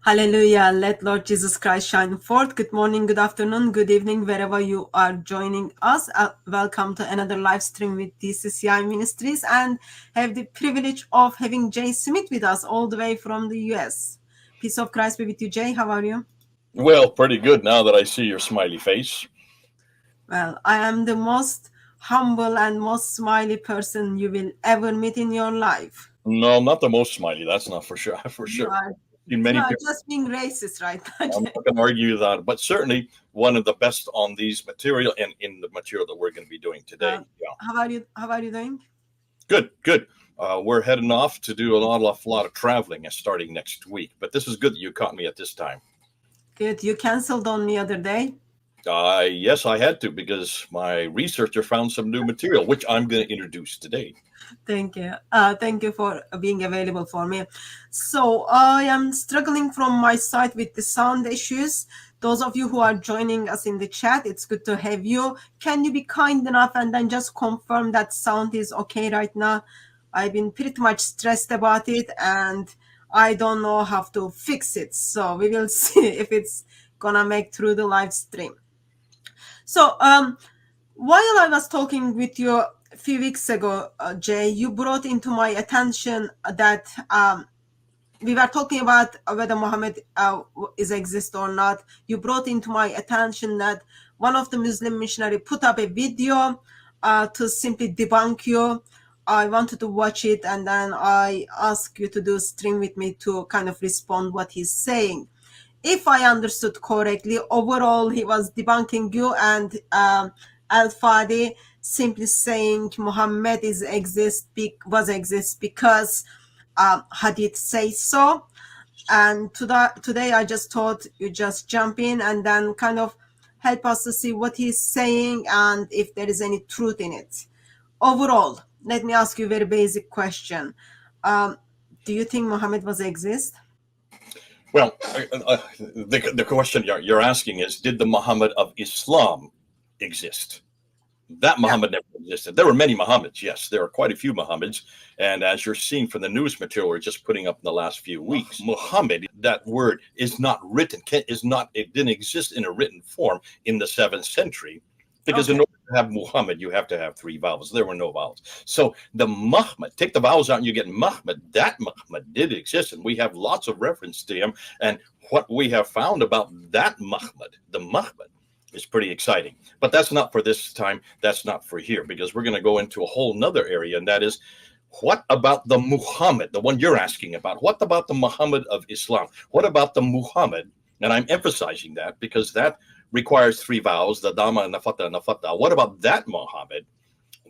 Hallelujah. Let Lord Jesus Christ shine forth. Good morning, good afternoon, good evening, wherever you are joining us. Welcome to another live stream with DCCI Ministries, and have the privilege of having Jay Smith with us all the way from the US. Peace of Christ be with you, Jay. How are you? Well, pretty good now that I see your smiley face. Well, I am the most humble and most smiley person you will ever meet in your life. No, I'm not the most smiley. That's not for sure. For You sure. are, In you many are people, just being racist right now, I'm Jay. not going to argue that, but certainly one of the best on these material and in the material that we're going to be doing today. Yeah, How are you? How are you doing? good, good. We're heading off to do a lot of traveling starting next week. But this is good that you caught me at this time. Good. You canceled on me other day. Yes, I had to because my researcher found some new material, which I'm going to introduce today. Thank you. Thank you for being available for me. So I am struggling from my side with the sound issues. Those of you who are joining us in the chat, it's good to have you. Can you be kind enough and then just confirm that sound is okay right now? I've been pretty much stressed about it and I don't know how to fix it. So we will see if it's gonna make through the live stream. So while I was talking with you a few weeks ago, Jay, you brought into my attention that we were talking about whether Muhammad is exist or not. You brought into my attention that one of the Muslim missionary put up a video to simply debunk you. I wanted to watch it, and then I asked you to do a stream with me to kind of respond what he's saying. If I understood correctly, overall he was debunking you and Al-Fadi simply saying Muhammad was exist because Hadith says so. And today I just thought you just jump in and then kind of help us to see what he's saying and if there is any truth in it. Overall, let me ask you a very basic question. Do you think Muhammad was exist? Well, the question you're asking is, did the Muhammad of Islam exist? That Yeah. Muhammad never existed. There were many Muhammads, yes. There are quite a few Muhammads. And as you're seeing from the news material we're just putting up in the last few weeks, Muhammad, that word is not written, it didn't exist in a written form in the 7th century. Because in order to have Muhammad, you have to have 3 vowels. There were no vowels. So the Muhammad, take the vowels out and you get Muhammad. That Muhammad did exist. And we have lots of reference to him. And what we have found about that Muhammad, the Muhammad, is pretty exciting. But that's not for this time. That's not for here, because we're going to go into a whole nother area. And that is, what about the Muhammad, the one you're asking about? What about the Muhammad of Islam? What about the Muhammad? And I'm emphasizing that because that requires 3 vowels, the Dhamma and the Fatha and the Fatha. What about that Muhammad?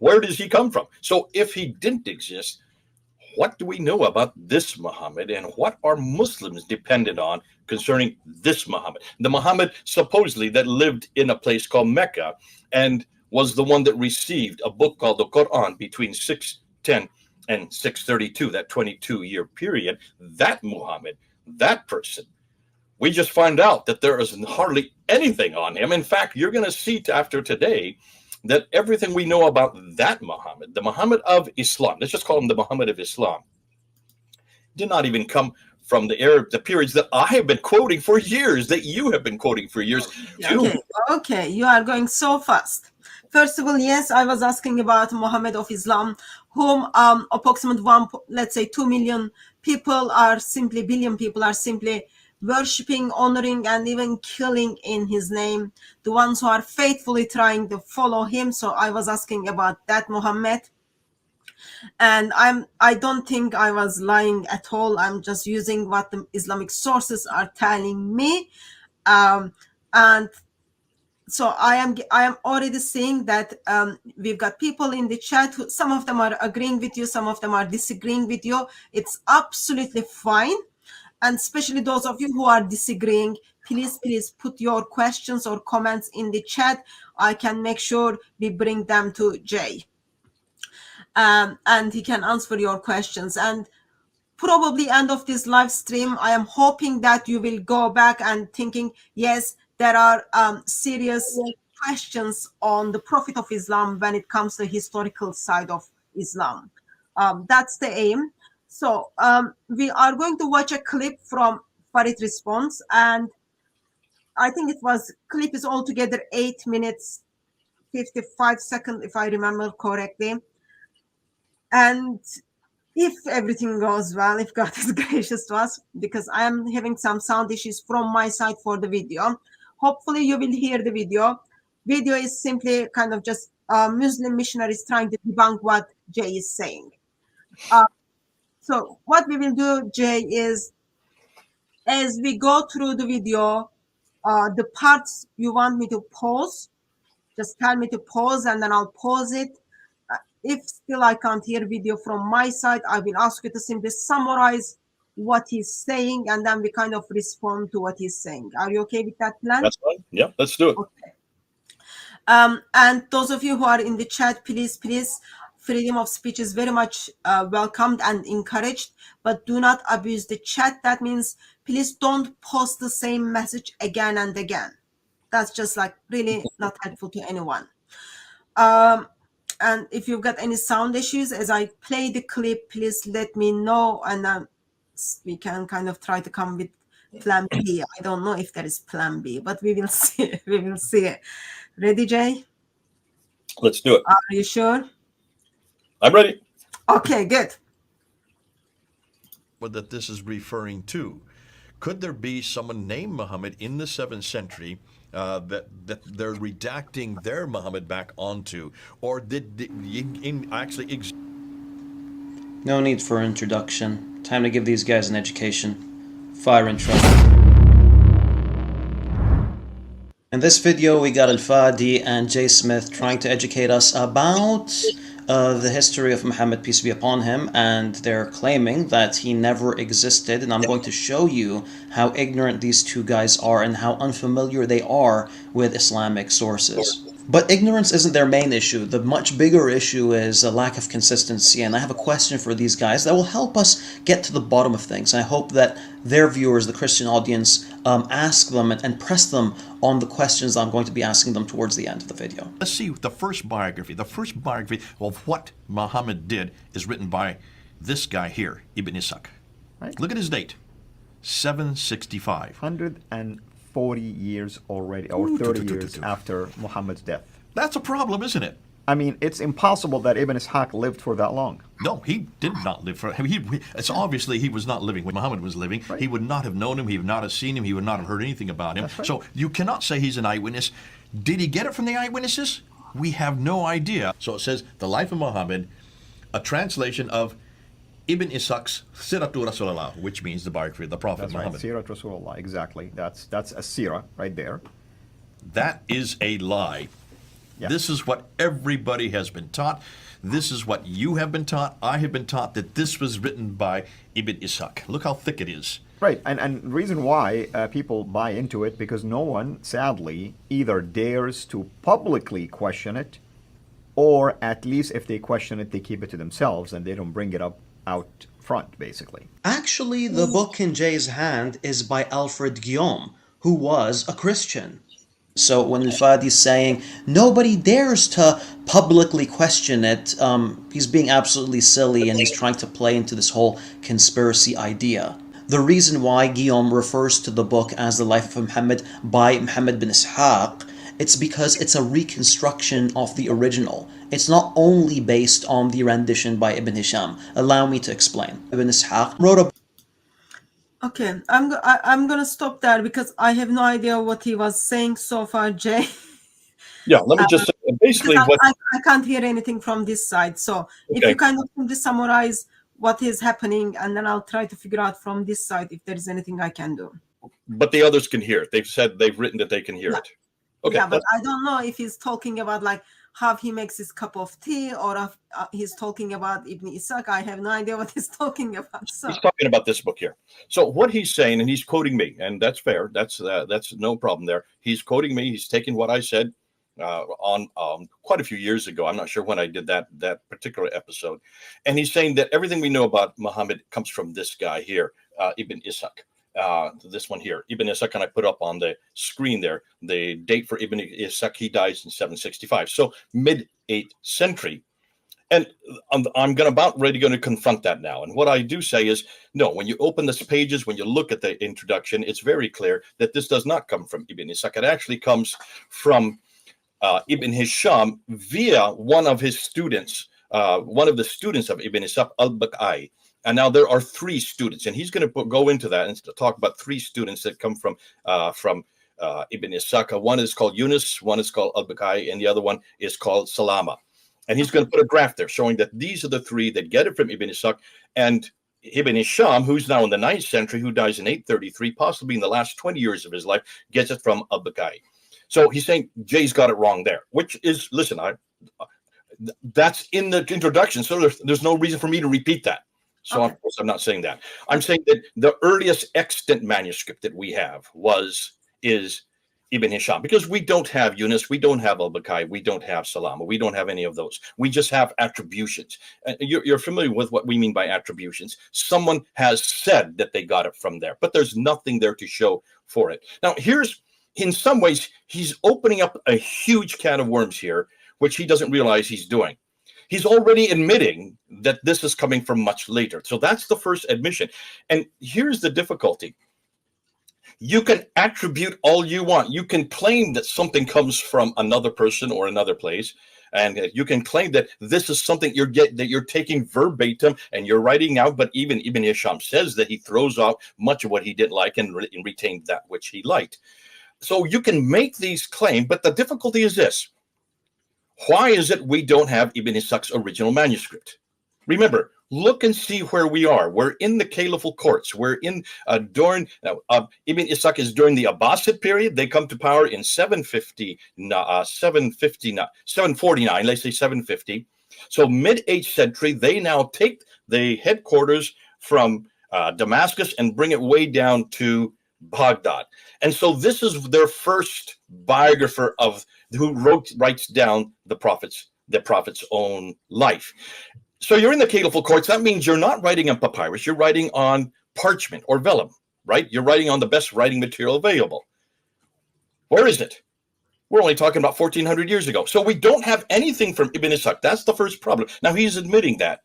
Where does he come from? So if he didn't exist, what do we know about this Muhammad, and what are Muslims dependent on concerning this Muhammad? The Muhammad supposedly that lived in a place called Mecca and was the one that received a book called the Quran between 610 and 632, that 22-year period. That Muhammad, that person, we just find out that there is hardly anything on him. In fact, you're going to see after today that everything we know about that Muhammad, the Muhammad of Islam, let's just call him the Muhammad of Islam, did not even come from the periods that I have been quoting for years, that you have been quoting for years. Okay, you are going so fast. First of all, yes, I was asking about Muhammad of Islam, whom approximately let's say 2 million people are simply, billion people are simply worshipping, honoring, and even killing in his name. The ones who are faithfully trying to follow him. So I was asking about that Muhammad. And I don't think I was lying at all. I'm just using what the Islamic sources are telling me. And so I am already seeing that we've got people in the chat who, some of them are agreeing with you, some of them are disagreeing with you. It's absolutely fine. And especially those of you who are disagreeing, please put your questions or comments in the chat. I can make sure we bring them to Jay. And he can answer your questions. And probably end of this live stream, I am hoping that you will go back and thinking, yes, there are serious questions on the Prophet of Islam when it comes to historical side of Islam. That's the aim. So we are going to watch a clip from Farid response, and I think it was clip is altogether 8 minutes 55 seconds, if I remember correctly. And if everything goes well, if God is gracious to us, because I am having some sound issues from my side for the video. Hopefully you will hear the video. Video is simply kind of just Muslim missionaries trying to debunk what Jay is saying. So what we will do, Jay, is as we go through the video, the parts you want me to pause, just tell me to pause and then I'll pause it. If still I can't hear video from my side, I will ask you to simply summarize what he's saying and then we kind of respond to what he's saying. Are you okay with that plan? That's fine. Yeah, let's do it. Okay. And those of you who are in the chat, please, freedom of speech is very much welcomed and encouraged, but do not abuse the chat. That means please don't post the same message again and again. That's just like really not helpful to anyone. And if you've got any sound issues, as I play the clip, please let me know, and we can kind of try to come with plan B. I don't know if there is plan B, but we will see. We will see. Ready, Jay? Let's do it. Are you sure? I'm ready. Okay, good. That this is referring to. Could there be someone named Muhammad in the 7th century that they're redacting their Muhammad back onto, or did actually exist? No need for introduction. Time to give these guys an education. Fire intro. In this video, we got Al-Fadi and Jay Smith trying to educate us about the history of Muhammad, peace be upon him, and they're claiming that he never existed, and I'm going to show you how ignorant these two guys are and how unfamiliar they are with Islamic sources. But ignorance isn't their main issue. The much bigger issue is a lack of consistency, and I have a question for these guys that will help us get to the bottom of things. I hope that their viewers, the Christian audience, ask them and press them on the questions I'm going to be asking them towards the end of the video. Let's see the first biography. The first biography of what Muhammad did is written by this guy here, Ibn Ishaq. Right. Look at his date, 765. 140 years already, or 30 years after Muhammad's death. That's a problem, isn't it? I mean, it's impossible that Ibn Ishaq lived for that long. No, he did not live for. It's obviously he was not living when Muhammad was living. Right. He would not have known him. He would not have seen him. He would not have heard anything about him. Right. So you cannot say he's an eyewitness. Did he get it from the eyewitnesses? We have no idea. So it says the life of Muhammad, a translation of Ibn Ishaq's Siratu Rasulullah, which means the biography of the Prophet That's right, Muhammad. Sirat Rasulullah, exactly. That's a SIRA right there. That is a lie. Yeah. This is what everybody has been taught. This is what you have been taught. I have been taught that this was written by Ibn Ishaq. Look how thick it is. Right, and the reason why people buy into it, because no one, sadly, either dares to publicly question it, or at least if they question it, they keep it to themselves and they don't bring it up out front, basically. Actually, the book in Jay's hand is by Alfred Guillaume, who was a Christian. So when Al-Fadi's saying nobody dares to publicly question it, he's being absolutely silly and he's trying to play into this whole conspiracy idea. The reason why Guillaume refers to the book as The Life of Muhammad by Muhammad bin Ishaq, it's because it's a reconstruction of the original. It's not only based on the rendition by Ibn Hisham. Allow me to explain. Ibn Ishaq wrote a Okay, I'm gonna stop there because I have no idea what he was saying so far, Jay. Yeah, let me just say, basically what I can't hear anything from this side. So if you kind of simply summarize what is happening, and then I'll try to figure out from this side if there is anything I can do. but the others can hear it. They've written that they can hear it. Okay. Yeah, but I don't know if he's talking about like how he makes his cup of tea, or if he's talking about Ibn Ishaq. I have no idea what he's talking about. So He's talking about this book here. So what he's saying, and he's quoting me, and that's fair. That's no problem there. He's quoting me. He's taking what I said on quite a few years ago. I'm not sure when I did that particular episode, and he's saying that everything we know about Muhammad comes from this guy here, Ibn Ishaq. This one here, Ibn Ishaq, and I put up on the screen there the date for Ibn Ishaq. He dies in 765, so mid-8th century. And I'm ready to confront that now. And what I do say is, no, when you open these pages, when you look at the introduction, it's very clear that this does not come from Ibn Ishaq. It actually comes from Ibn Hisham via one of his students, one of the students of Ibn Ishaq, al-Bukhari. And now there are 3 students, and he's going to go into that and talk about 3 students that come from Ibn Ishaq. One is called Yunus, one is called al-Bukhari, and the other one is called Salama. And he's going to put a graph there showing that these are the 3 that get it from Ibn Ishaq. And Ibn Hisham, who's now in the 9th century, who dies in 833, possibly in the last 20 years of his life, gets it from al-Bukhari. So he's saying Jay's got it wrong there, which is, listen, that's in the introduction, so there's no reason for me to repeat that. So of course I'm not saying that. I'm saying that the earliest extant manuscript that we have is Ibn Hisham, because we don't have Yunus, we don't have al-Bukhari, we don't have Salama, we don't have any of those. We just have attributions. You're familiar with what we mean by attributions. Someone has said that they got it from there, but there's nothing there to show for it. Now, in some ways, he's opening up a huge can of worms here, which he doesn't realize he's doing. He's already admitting that this is coming from much later. So that's the first admission. And here's the difficulty. You can attribute all you want. You can claim that something comes from another person or another place, and you can claim that this is something that you're taking verbatim and you're writing out. But even Ibn Hisham says that he throws out much of what he didn't like and retained that which he liked. So you can make these claims, but the difficulty is this. Why is it we don't have Ibn Ishaq's original manuscript? Remember, look and see where we are. We're in the caliphal courts. We're in Ibn Ishaq is during the Abbasid period. They come to power in 749, let's say 750. So mid-8th century, they now take the headquarters from Damascus and bring it way down to Baghdad. And so this is their first biographer who writes down the prophet's own life. So you're in the caliphal courts. That means you're not writing on papyrus. You're writing on parchment or vellum, right? You're writing on the best writing material available. Where is it? We're only talking about 1400 years ago. So we don't have anything from Ibn Ishaq. That's the first problem. Now he's admitting that.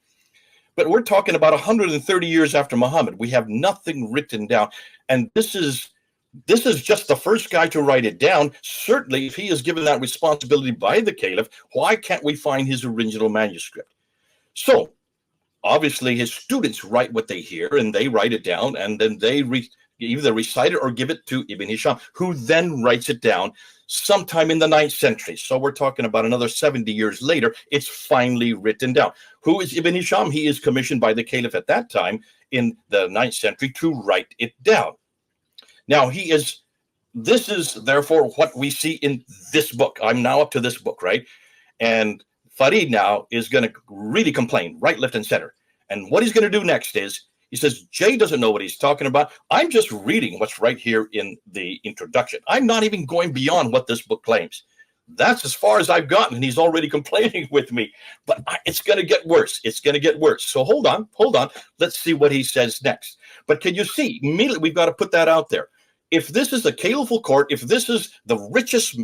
But we're talking about 130 years after Muhammad. We have nothing written down. And this is just the first guy to write it down. Certainly, if he is given that responsibility by the caliph, why can't we find his original manuscript? So, obviously, his students write what they hear, and they write it down, and then they either recite it or give it to Ibn Hisham, who then writes it down sometime in the 9th century. So we're talking about another 70 years later, it's finally written down. Who is Ibn Hisham? He is commissioned by the caliph at that time in the 9th century to write it down. Now, this is therefore what we see in this book. I'm now up to this book, right? And Farid now is going to really complain, right, left, and center. And what he's going to do next is, he says, Jay doesn't know what he's talking about. I'm just reading what's right here in the introduction. I'm not even going beyond what this book claims. That's as far as I've gotten, and he's already complaining with me. But it's going to get worse. It's going to get worse. So hold on. Let's see what he says next. But can you see, immediately we've got to put that out there. If this is a caliphal court, if this is the richest,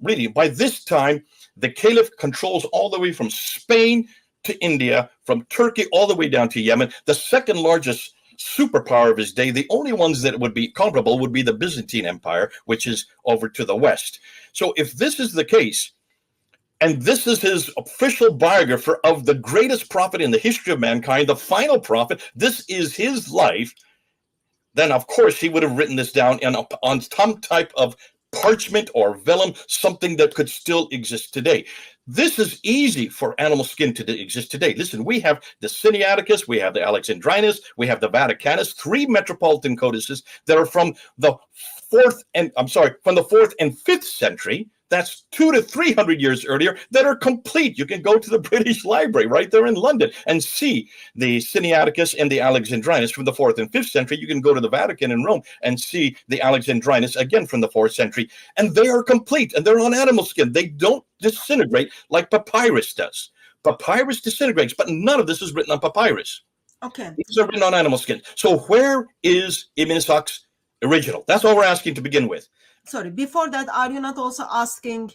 really, by this time, the caliph controls all the way from Spain to India, from Turkey all the way down to Yemen, the second largest superpower of his day. The only ones that would be comparable would be the Byzantine Empire, which is over to the west. So if this is the case, and this is his official biographer of the greatest prophet in the history of mankind, the final prophet, this is his life, then of course he would have written this down on some type of parchment or vellum, something that could still exist today. This is easy for animal skin to exist today. Listen, we have the Sinaiticus, we have the Alexandrinus, we have the Vaticanus, 3 metropolitan codices that are from the 4th and 5th century. That's 200 to 300 years earlier that are complete. You can go to the British Library right there in London and see the Sinaiticus and the Alexandrinus from the 4th and 5th century. You can go to the Vatican in Rome and see the Alexandrinus again from the 4th century. And they are complete, and they're on animal skin. They don't disintegrate like papyrus does. Papyrus disintegrates, but none of this is written on papyrus. Okay. These are written on animal skin. So where is Ibn Ishaq's original? That's all we're asking to begin with. Sorry, before that, are you not also asking,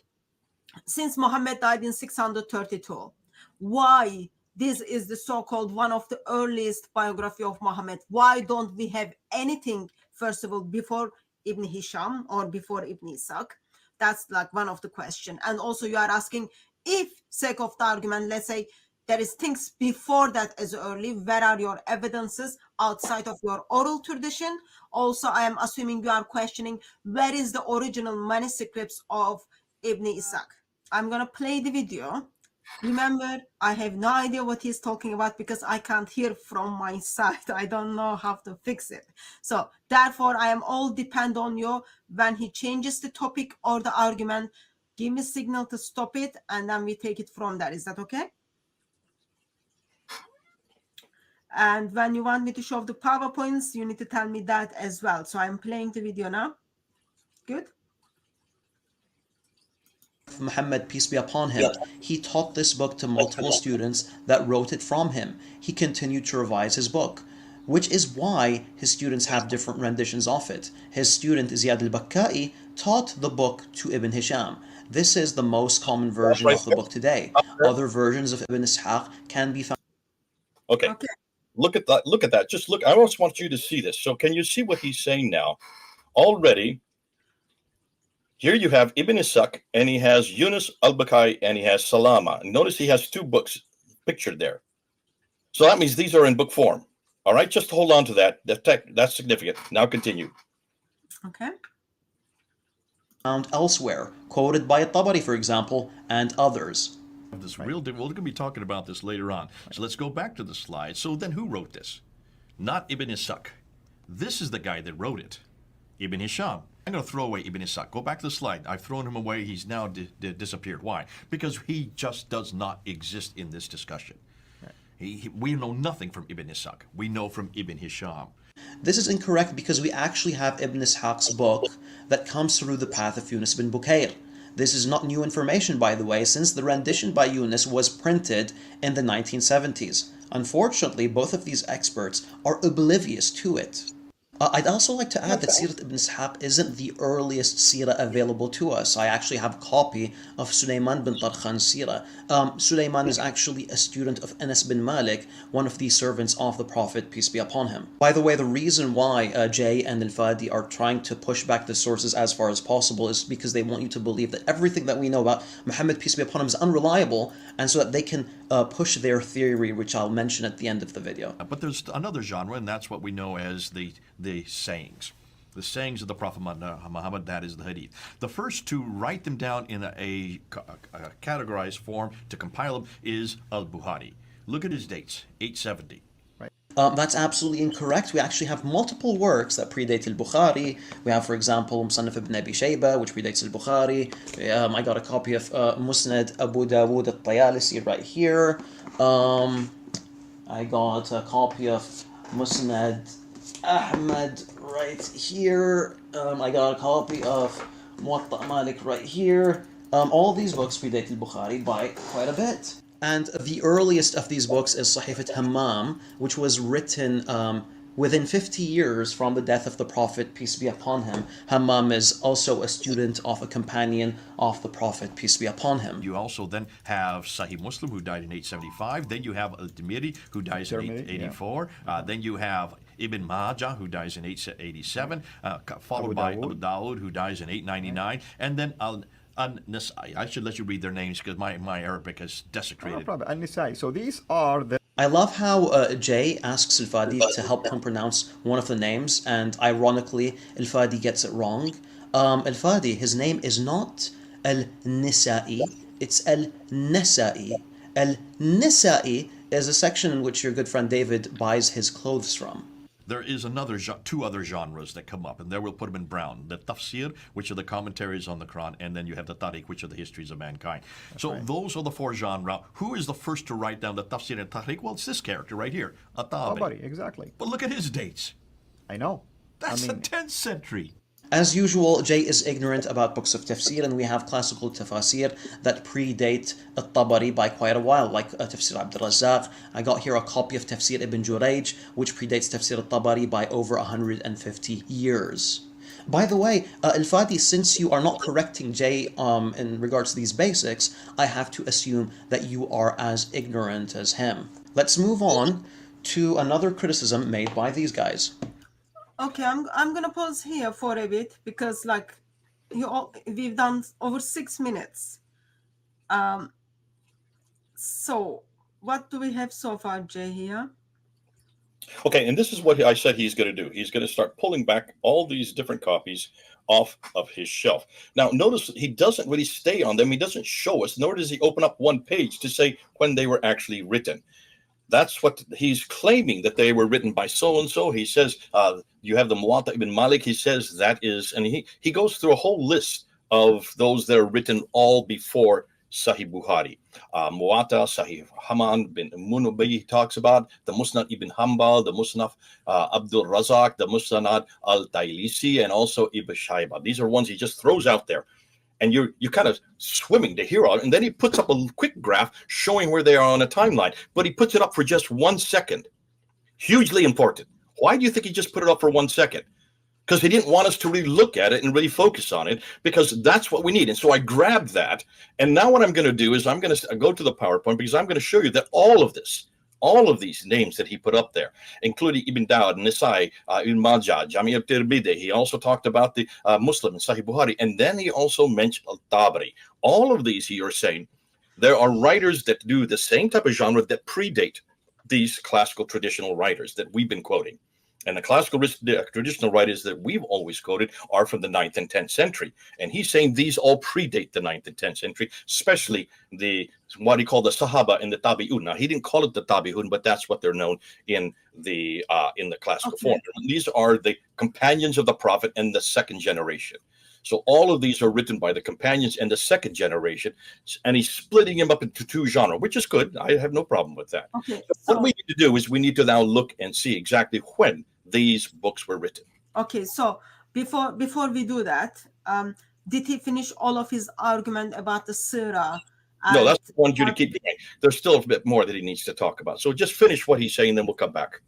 since Muhammad died in 632, why this is the so-called one of the earliest biography of Muhammad. Why don't we have anything, first of all, before Ibn Hisham or before Ibn Ishaq? That's like one of the question. And also you are asking, if sake of the argument, let's say there is things before that as early, where are your evidences outside of your oral tradition? Also, I am assuming you are questioning, where is the original manuscripts of Ibn Ishaq? I'm going to play the video. Remember, I have no idea what he's talking about because I can't hear from my side. I don't know how to fix it. So therefore, I am all depend on you. When he changes the topic or the argument, give me signal to stop it, and then we take it from there. Is that okay? And when you want me to show the PowerPoints, you need to tell me that as well. So I'm playing the video now. Good. Muhammad, peace be upon him, he taught this book to multiple students that wrote it from him. He continued to revise his book, which is why his students have different renditions of it. His student Ziyad al-Bakkai taught the book to Ibn Hisham. This is the most common version of the book today. Other versions of Ibn Ishaq can be found. Okay. Look at that. Look at that. Just look. I just want you to see this. So can you see what he's saying now? Already, here you have Ibn Ishaq, and he has Yunus al-Bakkai, and he has Salama. And notice he has two books pictured there. So that means these are in book form. All right, just hold on to that. That's significant. Now continue. Okay. Found elsewhere, quoted by Tabari, for example, and others. This real, we're going to be talking about this later on. So let's go back to the slide. So then who wrote this? Not Ibn Ishaq. This is the guy that wrote it. Ibn Hisham. I'm going to throw away Ibn Ishaq. Go back to the slide. I've thrown him away. He's now disappeared. Why? Because he just does not exist in this discussion. We know nothing from Ibn Ishaq. We know from Ibn Hisham. This is incorrect because we actually have Ibn Ishaq's book that comes through the path of Yunus bin Bukayr. This is not new information, by the way, since the rendition by Yunus was printed in the 1970s. Unfortunately, both of these experts are oblivious to it. I'd also like to add that Sirat ibn Ishaq isn't the earliest Sirah available to us. I actually have a copy of Sulaiman bin Tarkhan's Sirah. Sulaiman is actually a student of Anas bin Malik, one of the servants of the Prophet, peace be upon him. By the way, the reason why Jay and Al-Fadi are trying to push back the sources as far as possible is because they want you to believe that everything that we know about Muhammad, peace be upon him, is unreliable, and so that they can push their theory, which I'll mention at the end of the video. But there's another genre, and that's what we know as the sayings. The sayings of the Prophet Muhammad, that is the Hadith. The first to write them down in a categorized form, to compile them, is Al Bukhari. Look at his dates, 870. That's absolutely incorrect. We actually have multiple works that predate al-Bukhari. We have, for example, Musanaf ibn Abi Shaybah, which predates al-Bukhari. I got a copy of Musnad Abu Dawud al-Tayalisi right here. I got a copy of Musnad Ahmad right here. I got a copy of Muwatta ibn Malik right here. All these books predate al-Bukhari by quite a bit. And the earliest of these books is Sahifa Hamman, which was written within 50 years from the death of the Prophet, peace be upon him. Hamman is also a student of a companion of the Prophet, peace be upon him. You also then have Sahih Muslim, who died in 875. Then you have Al-Tirmidhi, who dies in 884. Then you have Ibn Majah, who dies in 887, followed by Abu Dawud, who dies in 899, and then Al-Nisai. I should let you read their names because my Arabic is desecrated. No problem. Al-Nisai. So these are the... I love how Jay asks Al-Fadi to help him pronounce one of the names, and ironically, Al-Fadi gets it wrong. Al-Fadi, his name is not Al-Nisai, it's Al-Nisai. Al-Nisai is a section in which your good friend David buys his clothes from. There is two other genres that come up, and there we'll put them in brown. The tafsir, which are the commentaries on the Quran, and then you have the tariq, which are the histories of mankind. Those are the four genres. Who is the first to write down the tafsir and tariq? Well, it's this character right here, Tabari, exactly. But look at his dates. I know. That's the 10th century. As usual, Jay is ignorant about books of tafsir, and we have classical tafasir that predate Tabari by quite a while, like Tafsir Abdul Razzaq. I got here a copy of Tafsir ibn Jurayj, which predates Tafsir Tabari by over 150 years. By the way, Al-Fadi, since you are not correcting Jay in regards to these basics, I have to assume that you are as ignorant as him. Let's move on to another criticism made by these guys. Okay, I'm gonna pause here for a bit because like we've done over 6 minutes. So what do we have so far, Jay, here? Okay, and this is what I said he's going to do. He's going to start pulling back all these different copies off of his shelf. Now, notice he doesn't really stay on them. He doesn't show us, nor does he open up one page to say when they were actually written. That's what he's claiming, that they were written by so-and-so. He says, you have the Muwatta ibn Malik. He says that is, and he goes through a whole list of those that are written all before Sahih Bukhari. Muwatta, Sahifa Hamman B, Munabbih talks about the Musnad ibn Hanbal, the Musnaf Abdul Razzaq, the Musnad al-Tayalisi, and also Abi Shaybah. These are ones he just throws out there. And you're kind of swimming to hear all, and then he puts up a quick graph showing where they are on a timeline, but he puts it up for just 1 second. Hugely important. Why do you think he just put it up for 1 second? Because he didn't want us to really look at it and really focus on it, because that's what we need. And so I grabbed that, and now what I'm going to do is I'm going to go to the PowerPoint, because I'm going to show you that all of these names that he put up there, including Ibn Dawud, Nisai, Ibn Majah, Jami al-Tirmidhi. He also talked about the Muslim and Sahih Bukhari, and then he also mentioned al-Tabari. All of these, he are saying, there are writers that do the same type of genre that predate these classical traditional writers that we've been quoting. And the classical traditional writers that we've always quoted are from the 9th and 10th century. And he's saying these all predate the 9th and 10th century, especially what he called the Sahaba and the TABI'UN. Now, he didn't call it the TABI'UN, but that's what they're known in the classical form. These are the companions of the Prophet and the second generation. So all of these are written by the companions and the second generation, and he's splitting them up into two genres, which is good. I have no problem with that. Okay, what we need to do is we need to now look and see exactly when these books were written. Okay, so before we do that, did he finish all of his argument about the SIRA? No, that's what I want you to keep going. There's still a bit more that he needs to talk about. So just finish what he's saying, then we'll come back.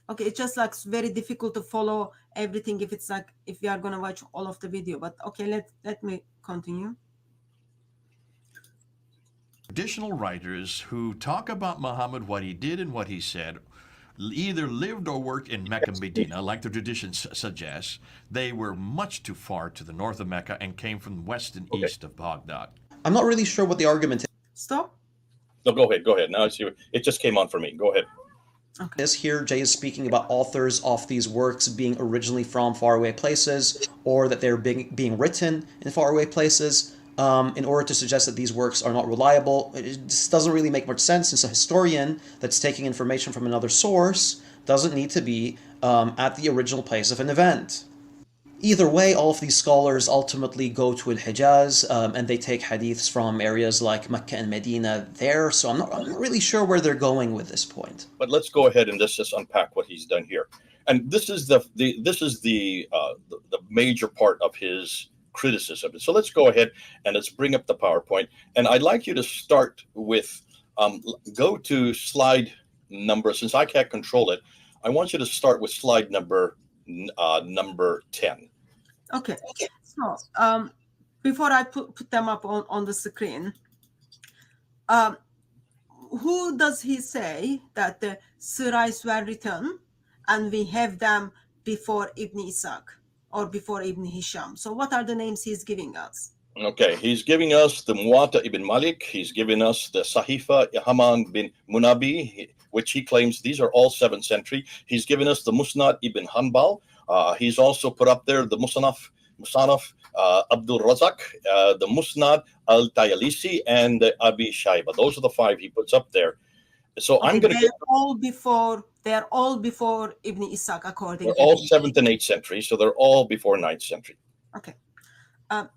Okay, it's just like very difficult to follow everything if we are gonna watch all of the video. But okay, let me continue. Traditional writers who talk about Muhammad, what he did and what he said, either lived or worked in Mecca and Medina, like the tradition suggests. They were much too far to the north of Mecca and came from west and east of Baghdad. I'm not really sure what the argument is. Stop. No, go ahead. Now I see it just came on for me. Go ahead. Okay. Here, Jay is speaking about authors of these works being originally from faraway places, or that they're being written in faraway places, in order to suggest that these works are not reliable. It just doesn't really make much sense, since a historian that's taking information from another source doesn't need to be at the original place of an event. Either way, all of these scholars ultimately go to Al-Hijaz, and they take hadiths from areas like Mecca and Medina there, so I'm not really sure where they're going with this point. But let's go ahead and let's just unpack what he's done here. And this is the major part of his criticism. So let's go ahead and let's bring up the PowerPoint. And I'd like you to start with, go to slide number, since I can't control it, I want you to start with slide number 10. Okay. So before I put them up on the screen, who does he say that the Sirais were written and we have them before Ibn Ishaq or before Ibn Hisham? So what are the names he's giving us? Okay, he's giving us the Muwatta ibn Malik. He's giving us the Sahifa Hamman B, Munabbih, which he claims these are all 7th century. He's given us the Musnad ibn Hanbal. He's also put up there the Musanaf Abdul Razzaq, the Musnad al-Tayalisi, and the Abi Shaybah. Those are the 5 he puts up there. So okay, I'm going to. They're all before Ibn Ishaq, according. They're all 7th and 8th century, so they're all before 9th century. Okay.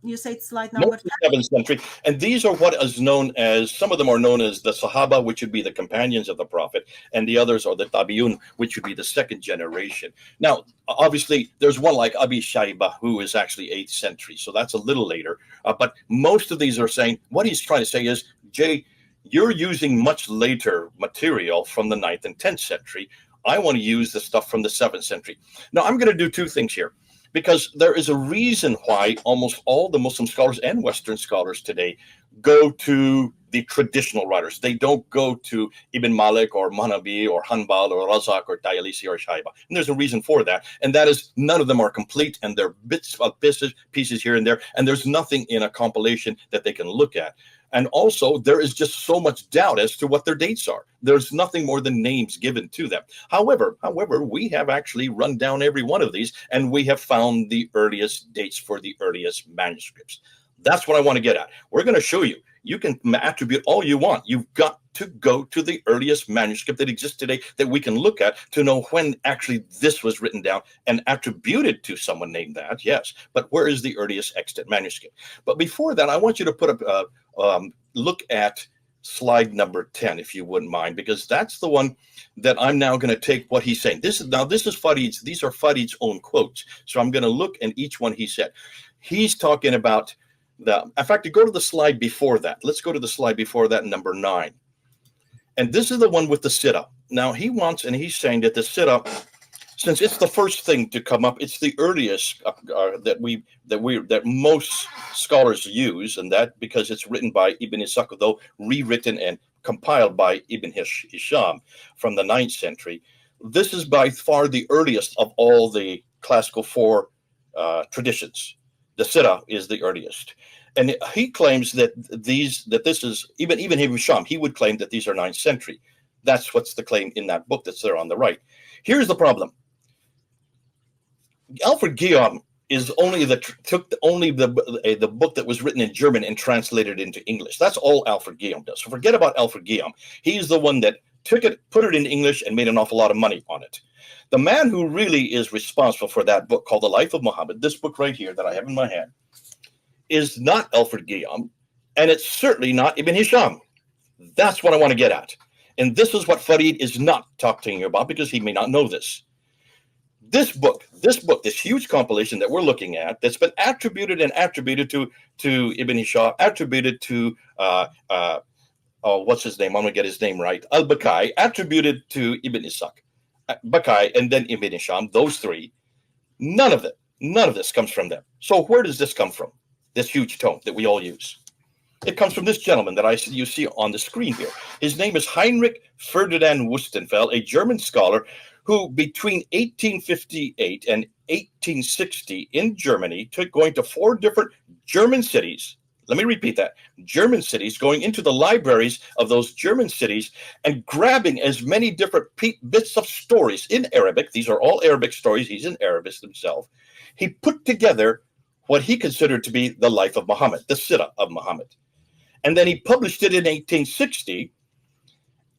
You say slide number 7th century, and these are what is known as, some of them are known as the Sahaba, which would be the companions of the Prophet, and the others are the TABI'UN, which would be the second generation. Now, obviously, there's one like Abi Shaybah, who is actually 8th century, so that's a little later. But most of these are saying, what he's trying to say is, Jay, you're using much later material from the 9th and 10th century. I want to use the stuff from the 7th century. Now, I'm going to do 2 things here. because there is a reason why almost all the Muslim scholars and Western scholars today go to the traditional writers. They don't go to Ibn Malik or Munabbih or Hanbal or Razzaq or Tayalisi or Shaybah. And there's a reason for that. And that is none of them are complete, and they're bits of pieces here and there. And there's nothing in a compilation that they can look at. And also, there is just so much doubt as to what their dates are. There's nothing more than names given to them. However, we have actually run down every one of these, and we have found the earliest dates for the earliest manuscripts. That's what I want to get at. We're going to show you. You can attribute all you want. You've got to go to the earliest manuscript that exists today that we can look at to know when actually this was written down and attributed to someone named that, yes. But where is the earliest extant manuscript? But before that, I want you to put up, look at slide number 10, if you wouldn't mind, because that's the one that I'm now going to take what he's saying. This is Farid's, these are Farid's own quotes. So I'm going to look at each one he said. He's talking about in fact, to go to the slide before that, let's go to the slide before that, number 9. And this is the one with the SIRA. Now he's saying that the SIRA, since it's the first thing to come up, it's the earliest that most scholars use, and that because it's written by Ibn Ishaq, though rewritten and compiled by Ibn Hisham from the 9th century. This is by far the earliest of all the classical 4 traditions. The SIRA is the earliest. And he claims that this is, even Hisham, he would claim that these are 9th century. That's what's the claim in that book that's there on the right. Here's the problem. Alfred Guillaume is took the book that was written in German and translated into English. That's all Alfred Guillaume does. So forget about Alfred Guillaume. He's the one that took it, put it in English, and made an awful lot of money on it. The man who really is responsible for that book called The Life of Muhammad, this book right here that I have in my hand, is not Alfred Guillaume, and it's certainly not Ibn Hisham. That's what I want to get at. And this is what Farid is not talking about, because he may not know this. This book, this huge compilation that we're looking at, that's been attributed to Ibn Hisham, attributed to what's his name? I'm going to get his name right. Al-Bukhari, attributed to Ibn Ishaq. Bukhari, and then Ibn Hisham, those 3, none of this comes from them. So where does this come from? This huge tome that we all use. It comes from this gentleman that you see on the screen here. His name is Heinrich Ferdinand Wustenfeld, a German scholar who between 1858 and 1860 in Germany took going to 4 different German cities. Let me repeat that. German cities, going into the libraries of those German cities and grabbing as many different bits of stories in Arabic. These are all Arabic stories. He's an Arabist himself. He put together what he considered to be the life of Muhammad, the SIRA of Muhammad. And then he published it in 1860,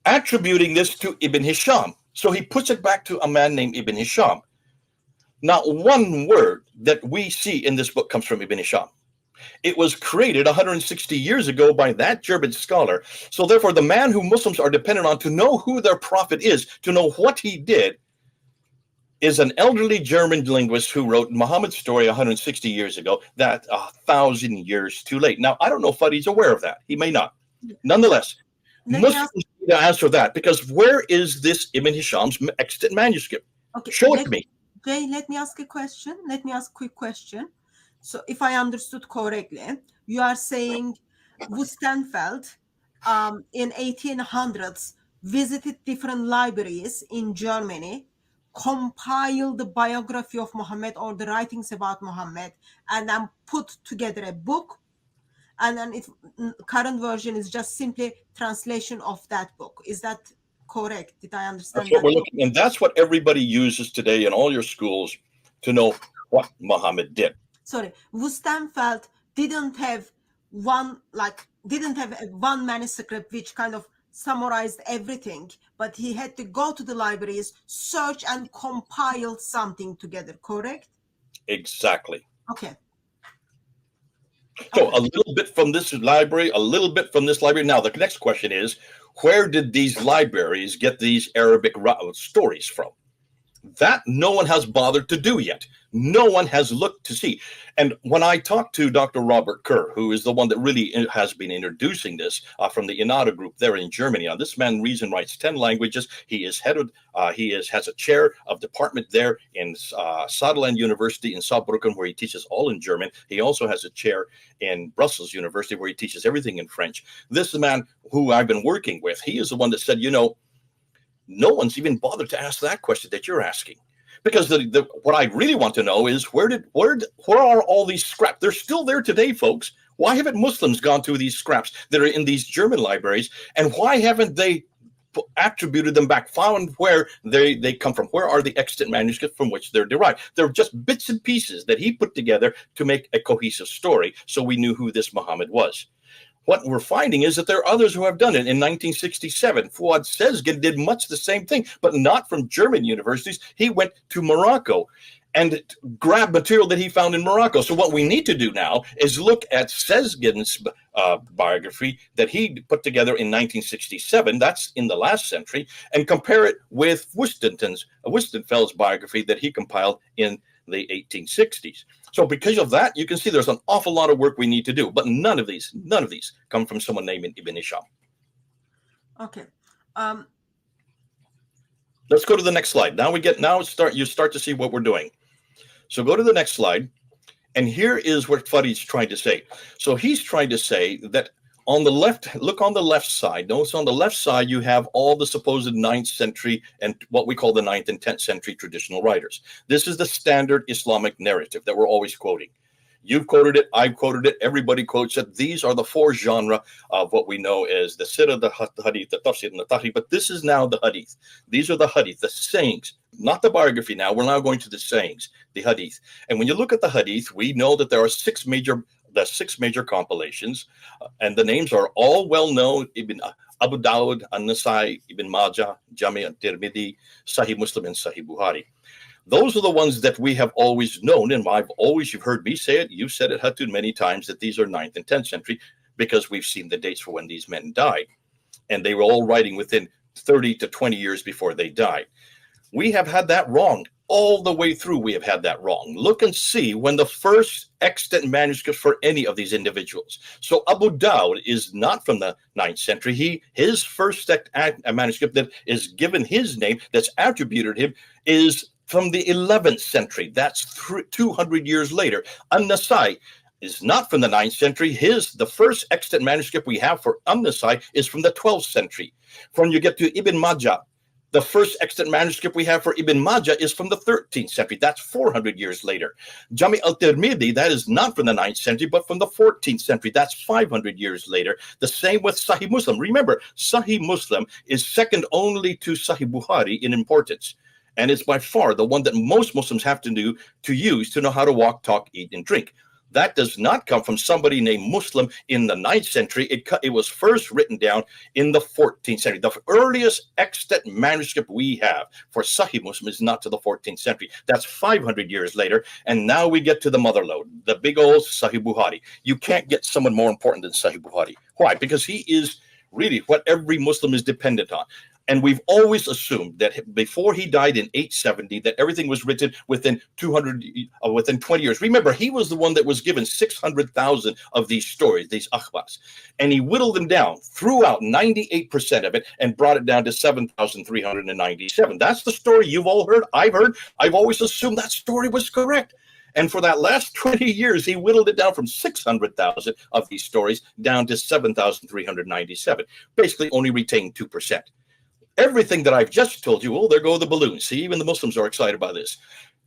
attributing this to Ibn Hisham. So he puts it back to a man named Ibn Hisham. Not one word that we see in this book comes from Ibn Hisham. It was created 160 years ago by that German scholar. So therefore, the man who Muslims are dependent on to know who their prophet is, to know what he did, is an elderly German linguist who wrote Muhammad's story 160 years ago, that 1,000 years too late. Now, I don't know if Fadi's aware of that. He may not. Nonetheless, Muslims need to answer that, because where is this Ibn Hisham's extant manuscript? Okay, show it to me. Jay, let me ask a question. Let me ask a quick question. So if I understood correctly, you are saying Wustenfeld in 1800s visited different libraries in Germany, compiled the biography of Muhammad or the writings about Muhammad, and then put together a book, and then its current version is just simply translation of that book. Is that correct? Did I understand? That's what we're looking, and that's what everybody uses today in all your schools to know what Muhammad did. Sorry, Wustenfeld didn't have one manuscript which kind of summarized everything, but he had to go to the libraries, search, and compile something together, correct? Exactly. Okay. So a little bit from this library, a little bit from this library. Now, the next question is, where did these libraries get these Arabic stories from? That no one has bothered to do yet. No one has looked to see. And when I talked to Dr. Robert Kerr, who is the one that really has been introducing this from the INADA group there in Germany, now this man reads and writes 10 languages. He is has a chair of department there in Saarland University in Saarbrücken, where he teaches all in German. He also has a chair in Brussels University where he teaches everything in French. This man who I've been working with, he is the one that said, you know, no one's even bothered to ask that question that you're asking. Because what I really want to know is where are all these scraps? They're still there today, folks. Why haven't Muslims gone through these scraps that are in these German libraries? And why haven't they attributed them back, found where they come from? Where are the extant manuscripts from which they're derived? They're just bits and pieces that he put together to make a cohesive story, so we knew who this Muhammad was. What we're finding is that there are others who have done it. In 1967, Fuad Sezgin did much the same thing, but not from German universities. He went to Morocco and grabbed material that he found in Morocco. So what we need to do now is look at Sezgin's biography that he put together in 1967, that's in the last century, and compare it with Wistenfeld's biography that he compiled in the 1860s. So because of that, you can see there's an awful lot of work we need to do, but none of these come from someone named Ibn Hisham. Okay. Let's go to the next slide. You start to see what we're doing. So go to the next slide. And here is what Farid's trying to say. So he's trying to say that on the left, look on the left side. Notice on the left side, you have all the supposed 9th century and what we call the 9th and 10th century traditional writers. This is the standard Islamic narrative that we're always quoting. You've quoted it, I've quoted it, everybody quotes it. These are the 4 genres of what we know as the SIRA, the Hadith, the TAFSIR, and the Tahrir. But this is now the Hadith. These are the Hadith, the sayings, not the biography now. We're now going to the sayings, the Hadith. And when you look at the Hadith, we know that there are 6 major compilations, and the names are all well known: Ibn Abu Dawud, An-Nasai, Ibn Majah, Jami' al-Tirmidhi, Sahih Muslim, and Sahih Bukhari. Those are the ones that we have always known, and you've heard me say it, you've said it, Hatun, many times, that these are 9th and 10th century, because we've seen the dates for when these men died, and they were all writing within 30 to 20 years before they died. We have had that wrong. All the way through, we have had that wrong. Look and see when the first extant manuscripts for any of these individuals. So Abu Dawud is not from the 9th century. His first manuscript that is given his name, that's attributed him, is from the 11th century. That's 200 years later. An-Nasai is not from the 9th century. The first extant manuscript we have for An-Nasai is from the 12th century. When you get to Ibn Majah, the first extant manuscript we have for Ibn Majah is from the 13th century. That's 400 years later. Jami' al-Tirmidhi, that is not from the 9th century, but from the 14th century. That's 500 years later. The same with Sahih Muslim. Remember, Sahih Muslim is second only to Sahih Bukhari in importance. And it's by far the one that most Muslims have to use to know how to walk, talk, eat, and drink. That does not come from somebody named Muslim in the 9th century. It was first written down in the 14th century. The earliest extant manuscript we have for Sahih Muslim is not to the 14th century. That's 500 years later. And now we get to the motherlode, the big old Sahih Bukhari. You can't get someone more important than Sahih Bukhari. Why? Because he is really what every Muslim is dependent on. And we've always assumed that before he died in 870, that everything was written within 20 years. Remember, he was the one that was given 600,000 of these stories, these akhbars. And he whittled them down, threw out 98% of it, and brought it down to 7,397. That's the story you've all heard, I've heard. I've always assumed that story was correct. And for that last 20 years, he whittled it down from 600,000 of these stories down to 7,397, basically only retained 2%. Everything that I've just told you, there go the balloons. See, even the Muslims are excited by this.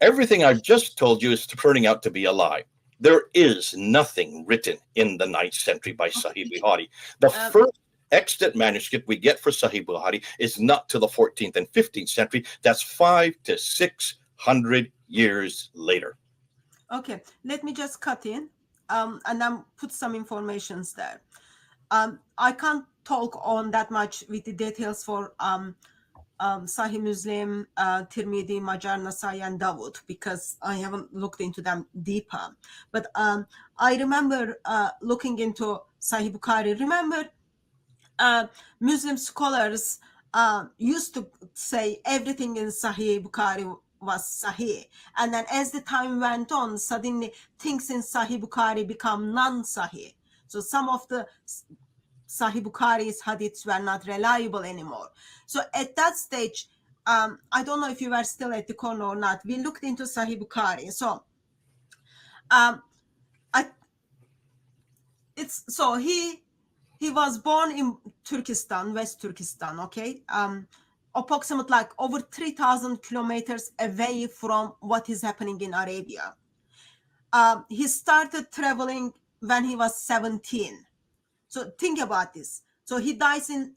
Everything I've just told you is turning out to be a lie. There is nothing written in the 9th century by Sahih Bukhari. The first extant manuscript we get for Sahih Bukhari is not to the 14th and 15th century. That's 500 to 600 years later. Okay, let me just cut in and then put some informations there. I can't talk on that much with the details for Sahih Muslim, Tirmidhi, Majah, Nasai, and Dawud, because I haven't looked into them deeper. But I remember looking into Sahih Bukhari. Remember, Muslim scholars used to say everything in Sahih Bukhari was Sahih. And then as the time went on, suddenly things in Sahih Bukhari become non-Sahih. So some of the Sahih Bukhari's hadiths were not reliable anymore. So at that stage, I don't know if you were still at the corner or not, we looked into Sahih Bukhari. So he was born in Turkestan, West Turkestan, okay? Approximately like over 3,000 kilometers away from what is happening in Arabia. He started traveling when he was 17. So think about this. So he dies in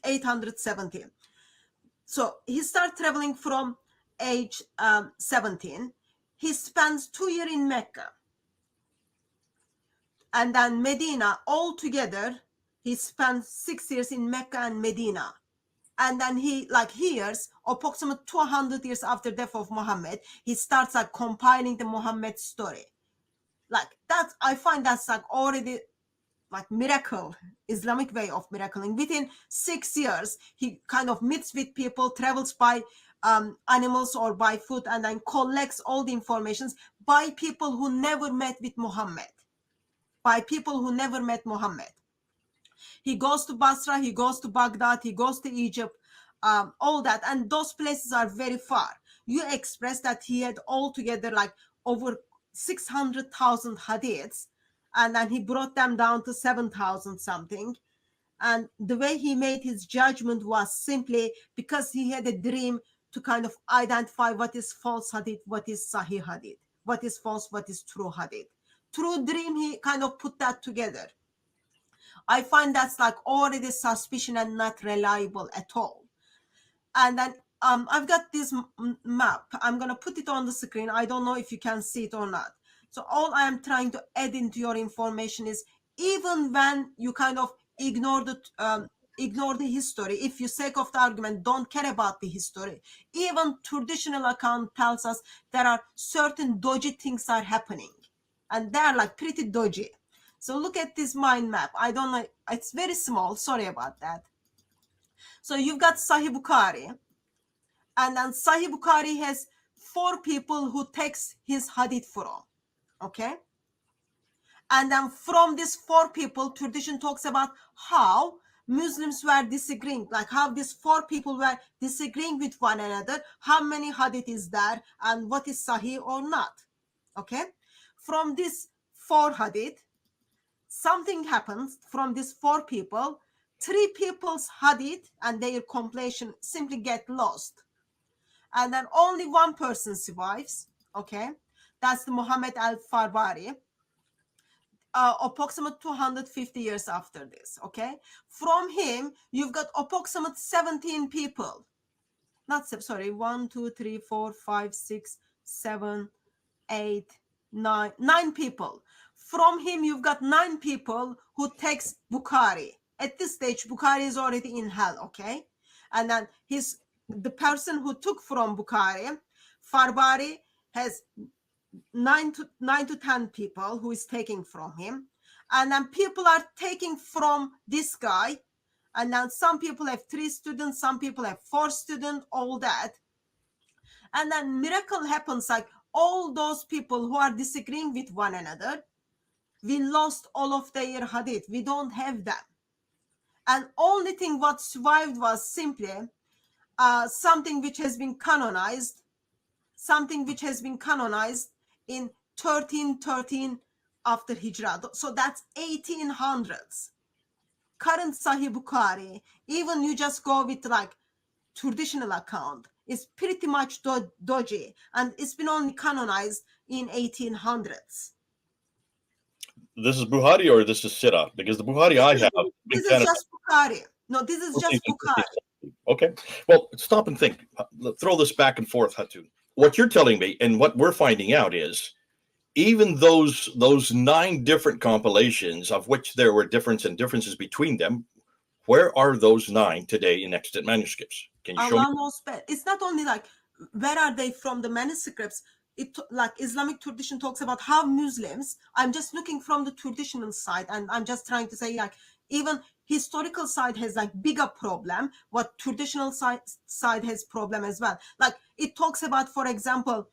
870. So he started traveling from age 17. He spends 2 years in Mecca. And then Medina, altogether, he spent 6 years in Mecca and Medina. And then he, like hears, approximately 200 years after death of Muhammad, he starts like compiling the Muhammad story. Like that, I find that's like already like miracle, Islamic way of miracling. Within 6 years, he kind of meets with people, travels by animals or by foot, and then collects all the informations by people who never met with Muhammad. By people who never met Muhammad. He goes to Basra, he goes to Baghdad, he goes to Egypt, all that. And those places are very far. You express that he had altogether like over 600,000 hadiths. And then he brought them down to 7,000 something. And the way he made his judgment was simply because he had a dream to kind of identify what is false hadith, what is sahih hadith, what is false, what is true hadith. Through dream, he kind of put that together. I find that's like already suspicion and not reliable at all. And then I've got this map. I'm going to put it on the screen. I don't know if you can see it or not. So all I am trying to add into your information is even when you kind of ignore the history, if you sake of the argument don't care about the history, even traditional account tells us there are certain dodgy things are happening. And they're like pretty dodgy. So look at this mind map. I don't know. It's very small. Sorry about that. So you've got Sahih Bukhari. And then Sahih Bukhari has 4 people who takes his hadith from. Okay. And then from these 4 people, tradition talks about how Muslims were disagreeing, like how these 4 people were disagreeing with one another, how many hadith is there, and what is Sahih or not. Okay. From this 4 hadith, something happens from these 4 people. 3 people's hadith and their completion simply get lost. And then only 1 person survives. Okay. That's the Muhammad al-Farbari. Approximately 250 years after this. Okay. From him, you've got approximately 17 people. Not, sorry, 1, 2, 3, 4, 5, 6, 7, 8, 9 people. From him, you've got 9 people who takes Bukhari. At this stage, Bukhari is already in hell, okay? And then the person who took from Bukhari, Farbari, has 9 to 10 people who is taking from him. And then people are taking from this guy. And then some people have 3 students, some people have 4 students, all that. And then miracle happens, like all those people who are disagreeing with one another, we lost all of their hadith. We don't have them. And only thing what survived was simply something which has been canonized in 1313 after Hijrah. So that's 1800s. Current Sahih Bukhari, even you just go with like traditional account, is pretty much dodgy, and it's been only canonized in 1800s. This is Bukhari or this is SIRA? Because the Bukhari I have. This is just Bukhari. No, this is just Bukhari. Okay. Well, stop and think. Throw this back and forth, Hatun. What you're telling me and what we're finding out is even those 9 different compilations, of which there were differences between them, where are those 9 today in extant manuscripts? Can you show me? Allah knows best. It's not only like where are they from the manuscripts. It like Islamic tradition talks about how Muslims. I'm just looking from the traditional side, and I'm just trying to say like even historical side has like bigger problem, what traditional side has problem as well. Like it talks about, for example,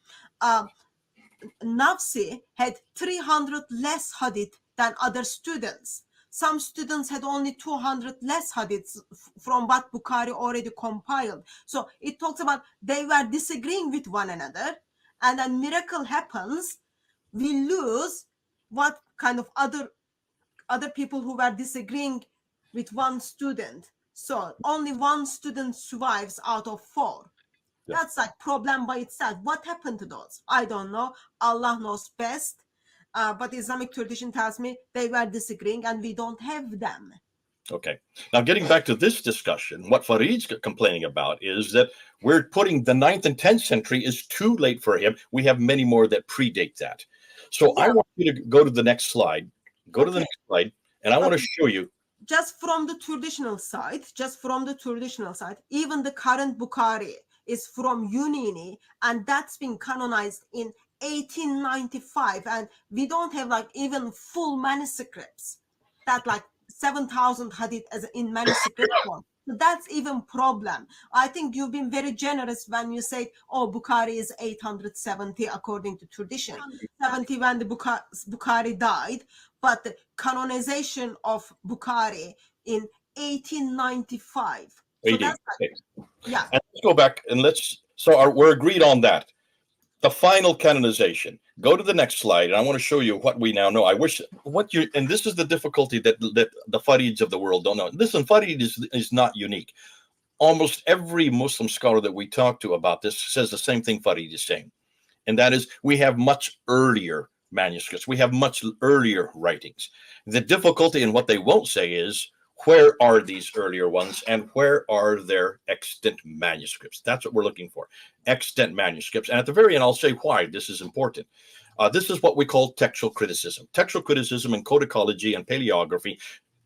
Nafsi had 300 less hadith than other students. Some students had only 200 less hadiths from what Bukhari already compiled. So it talks about they were disagreeing with one another, and then miracle happens. We lose what kind of other people who were disagreeing with one student. So only one student survives out of 4. Yeah. That's like problem by itself. What happened to those? I don't know. Allah knows best. But Islamic tradition tells me they were disagreeing and we don't have them. Okay. Now, getting back to this discussion, what Farid's complaining about is that we're putting the 9th and 10th century is too late for him. We have many more that predate that. So I want you to go to the next slide. Go to the next slide, and I want to show you. Just from the traditional side, even the current Bukhari is from Unini, and that's been canonized in 1895, and we don't have like even full manuscripts that like 7,000 hadith as in manuscript form. So that's even problem. I think you've been very generous when you say, oh, Bukhari is 870 according to tradition, 70 when the Bukhari died, but the canonization of Bukhari in 1895. So that's like, yeah. And let's go back and we're agreed on that. The final canonization. Go to the next slide, and I want to show you what we now know. And this is the difficulty that the Farids of the world don't know. Listen, Farid is not unique. Almost every Muslim scholar that we talk to about this says the same thing Farid is saying, and that is we have much earlier manuscripts. We have much earlier writings. The difficulty in what they won't say is, where are these earlier ones and where are their extant manuscripts? That's what we're looking for, extant manuscripts. And at the very end, I'll say why this is important. This is what we call textual criticism. Textual criticism and codicology and paleography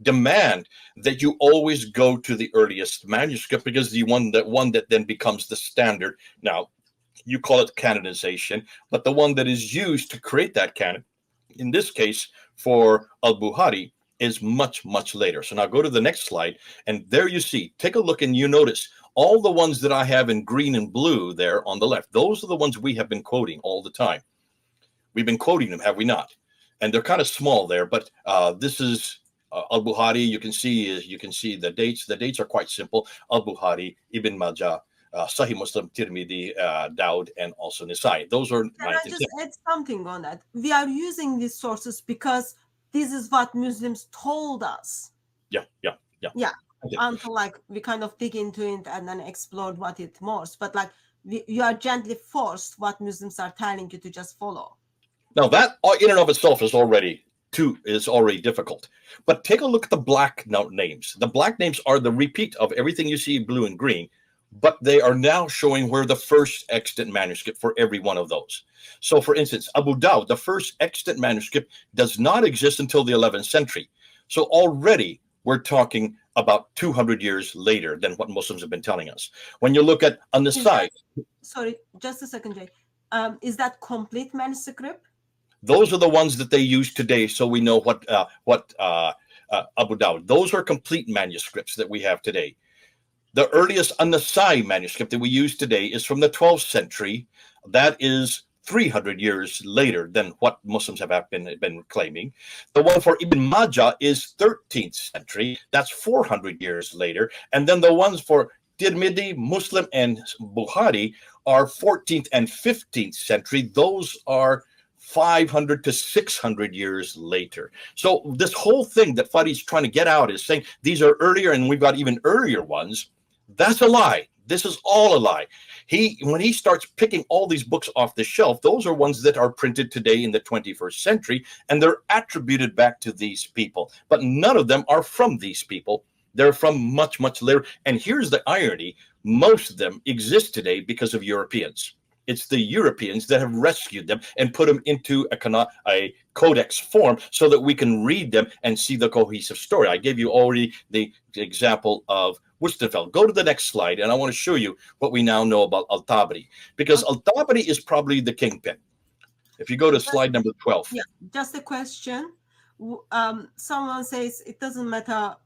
demand that you always go to the earliest manuscript because the one that then becomes the standard. Now, you call it canonization, but the one that is used to create that canon, in this case for al-Bukhari, is much, much later. So now go to the next slide, and there you see, take a look and you notice all the ones that I have in green and blue there on the left. Those are the ones we have been quoting all the time. We've been quoting them, have we not? And they're kind of small there, but this is al-Bukhari. You can see the dates. The dates are quite simple. Al-Bukhari, Ibn Majah, Sahih Muslim, Tirmidhi, Dawud, and also Nisai. Those are. Can I just add something on that? We are using these sources because this is what Muslims told us. Yeah. Until like we kind of dig into it and then explored what it means. But like you are gently forced what Muslims are telling you to just follow. Now that in and of itself is already difficult. But take a look at the black names. The black names are the repeat of everything you see in blue and green, but they are now showing where the first extant manuscript for every one of those. So, for instance, Abu Dawud, the first extant manuscript, does not exist until the 11th century. So already we're talking about 200 years later than what Muslims have been telling us. When you look at on the side. Sorry, just a second, Jay. Is that complete manuscript? Those are the ones that they use today, so we know what Abu Dawud. Those are complete manuscripts that we have today. The earliest An-Nasai manuscript that we use today is from the 12th century. That is 300 years later than what Muslims have been claiming. The one for Ibn Majah is 13th century. That's 400 years later. And then the ones for Tirmidhi, Muslim, and Bukhari are 14th and 15th century. Those are 500 to 600 years later. So this whole thing that Farid's trying to get out is saying these are earlier and we've got even earlier ones. That's a lie. This is all a lie. When he starts picking all these books off the shelf, those are ones that are printed today in the 21st century, and they're attributed back to these people. But none of them are from these people. They're from much, much later. And here's the irony. Most of them exist today because of Europeans. It's the Europeans that have rescued them and put them into a codex form so that we can read them and see the cohesive story. I gave you already the example of Mustafa. Go to the next slide, and I want to show you what we now know about al-Tabari, because al-Tabari is probably the kingpin. If you go to slide number 12. Yeah, just a question. Someone says it doesn't matter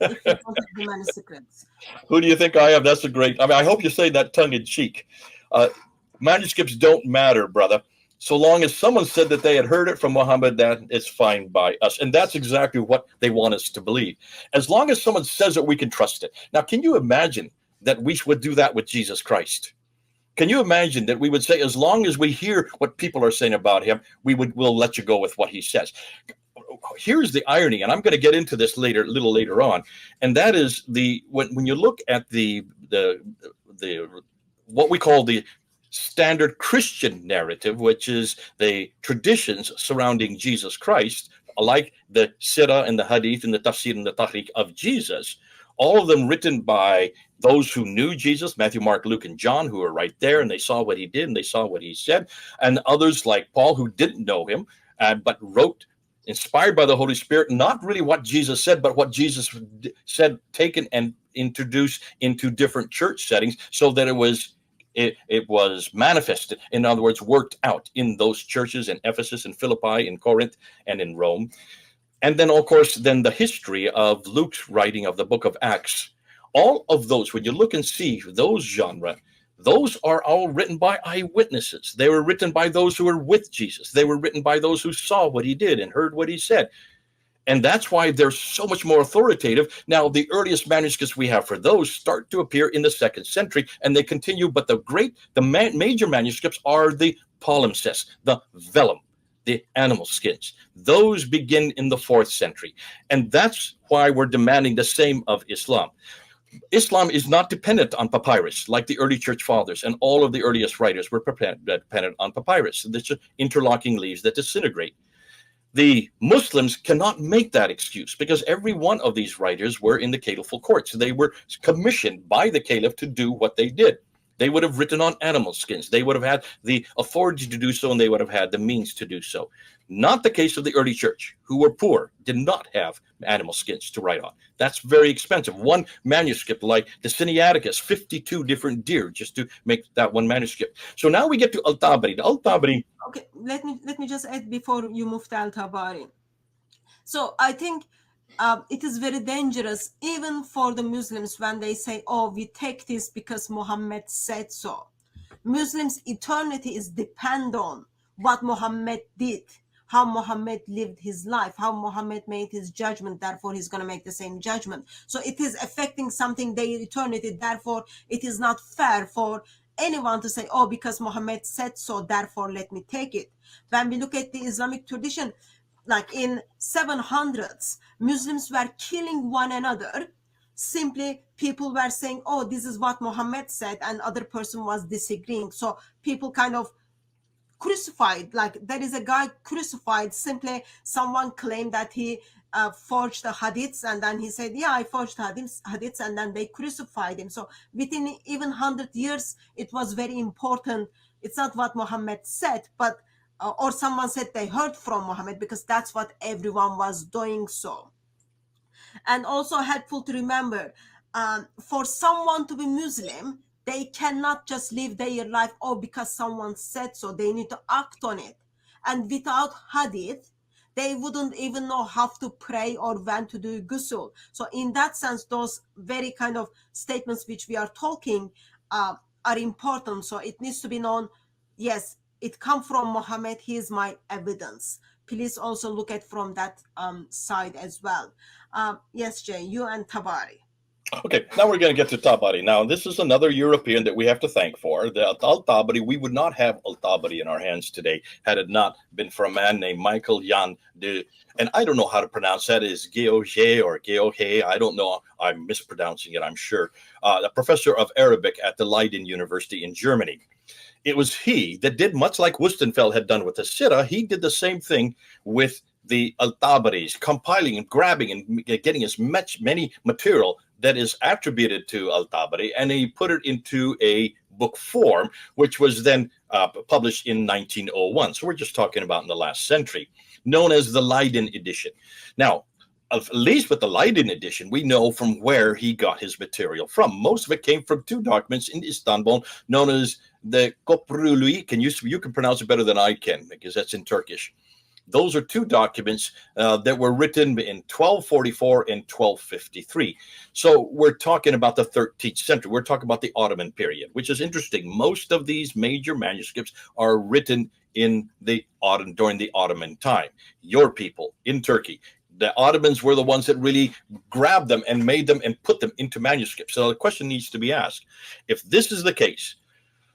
if you don't have the manuscripts. Who do you think I am? That's a great. I mean, I hope you say that tongue in cheek. Manuscripts don't matter, brother. So long as someone said that they had heard it from Muhammad, that is fine by us. And that's exactly what they want us to believe. As long as someone says it, we can trust it. Now, can you imagine that we would do that with Jesus Christ? Can you imagine that we would say, as long as we hear what people are saying about him, we'll let you go with what he says? Here's the irony, and I'm going to get into this later, a little later on, and that is when you look at the what we call the standard Christian narrative, which is the traditions surrounding Jesus Christ, like the SIRA and the HADITH and the TAFSIR and the Tahriq of Jesus, all of them written by those who knew Jesus, Matthew, Mark, Luke, and John, who were right there, and they saw what he did and they saw what he said, and others like Paul, who didn't know him, but wrote, inspired by the Holy Spirit, not really what Jesus said, but what Jesus said, taken and introduced into different church settings so that it was manifested, in other words, worked out in those churches in Ephesus and Philippi, in Corinth, and in Rome. And then, of course, then the history of Luke's writing of the book of Acts. All of those, when you look and see those genre, those are all written by eyewitnesses. They were written by those who were with Jesus. They were written by those who saw what he did and heard what he said. And that's why they're so much more authoritative. Now, the earliest manuscripts we have for those start to appear in the 2nd century, and they continue. But the major manuscripts are the palimpsest, the vellum, the animal skins. Those begin in the 4th century. And that's why we're demanding the same of Islam. Islam is not dependent on papyrus like the early church fathers, and all of the earliest writers were dependent on papyrus. These are interlocking leaves that disintegrate. The Muslims cannot make that excuse because every one of these writers were in the caliphal courts. They were commissioned by the caliph to do what they did. They would have written on animal skins. They would have had the authority to do so, and they would have had the means to do so. Not the case of the early church, who were poor, did not have animal skins to write on. That's very expensive. One manuscript, like the Sinaiticus, 52 different deer just to make that one manuscript. So now we get to Al-Tabari. The Al-Tabari. Okay, let me just add before you move to Al-Tabari. So I think it is very dangerous, even for the Muslims, when they say, oh, we take this because Muhammad said so. Muslims' eternity is depend on what Muhammad did, how Muhammad lived his life, how Muhammad made his judgment, therefore he's going to make the same judgment. So it is affecting something, their eternity, therefore it is not fair for anyone to say, oh, because Muhammad said so, therefore let me take it. When we look at the Islamic tradition, like in 700s, Muslims were killing one another. Simply people were saying, oh, this is what Muhammad said, and other person was disagreeing. So people kind of crucified, like there is a guy crucified, simply someone claimed that he forged the hadiths, and then he said, yeah, I forged hadiths, and then they crucified him. So within even 100 years, it was very important. It's not what Muhammad said, but or someone said they heard from Muhammad, because that's what everyone was doing so. And also helpful to remember, for someone to be Muslim, they cannot just live their life, oh, because someone said so. They need to act on it. And without hadith, they wouldn't even know how to pray or when to do ghusl. So in that sense, those very kind of statements which we are talking are important. So it needs to be known, yes, it come from Muhammad, he is my evidence. Please also look at from that side as well. Yes, Jay, you and Tabari. Okay, now we're going to get to Tabari. Now, this is another European that we have to thank for. The Al-Tabari, we would not have Al-Tabari in our hands today had it not been for a man named Michael Jan de, and I don't know how to pronounce that, is Geoge or Geoge, I don't know, I'm mispronouncing it, I'm sure, a professor of Arabic at the Leiden University in Germany. It was he that did, much like Wustenfeld had done with the SIRA, he did the same thing with the Al-Tabaris, compiling and grabbing and getting as many material that is attributed to Al-Tabari, and he put it into a book form, which was then published in 1901. So we're just talking about in the last century, known as the Leiden edition. Now, at least with the Leiden edition, we know from where he got his material from. Most of it came from two documents in Istanbul known as the Koprului. You can pronounce it better than I can, because that's in Turkish. Those are two documents that were written in 1244 and 1253. So we're talking about the 13th century. We're talking about the Ottoman period, which is interesting. Most of these major manuscripts are written in the during the Ottoman time. Your people in Turkey, the Ottomans were the ones that really grabbed them and made them and put them into manuscripts. So the question needs to be asked, if this is the case,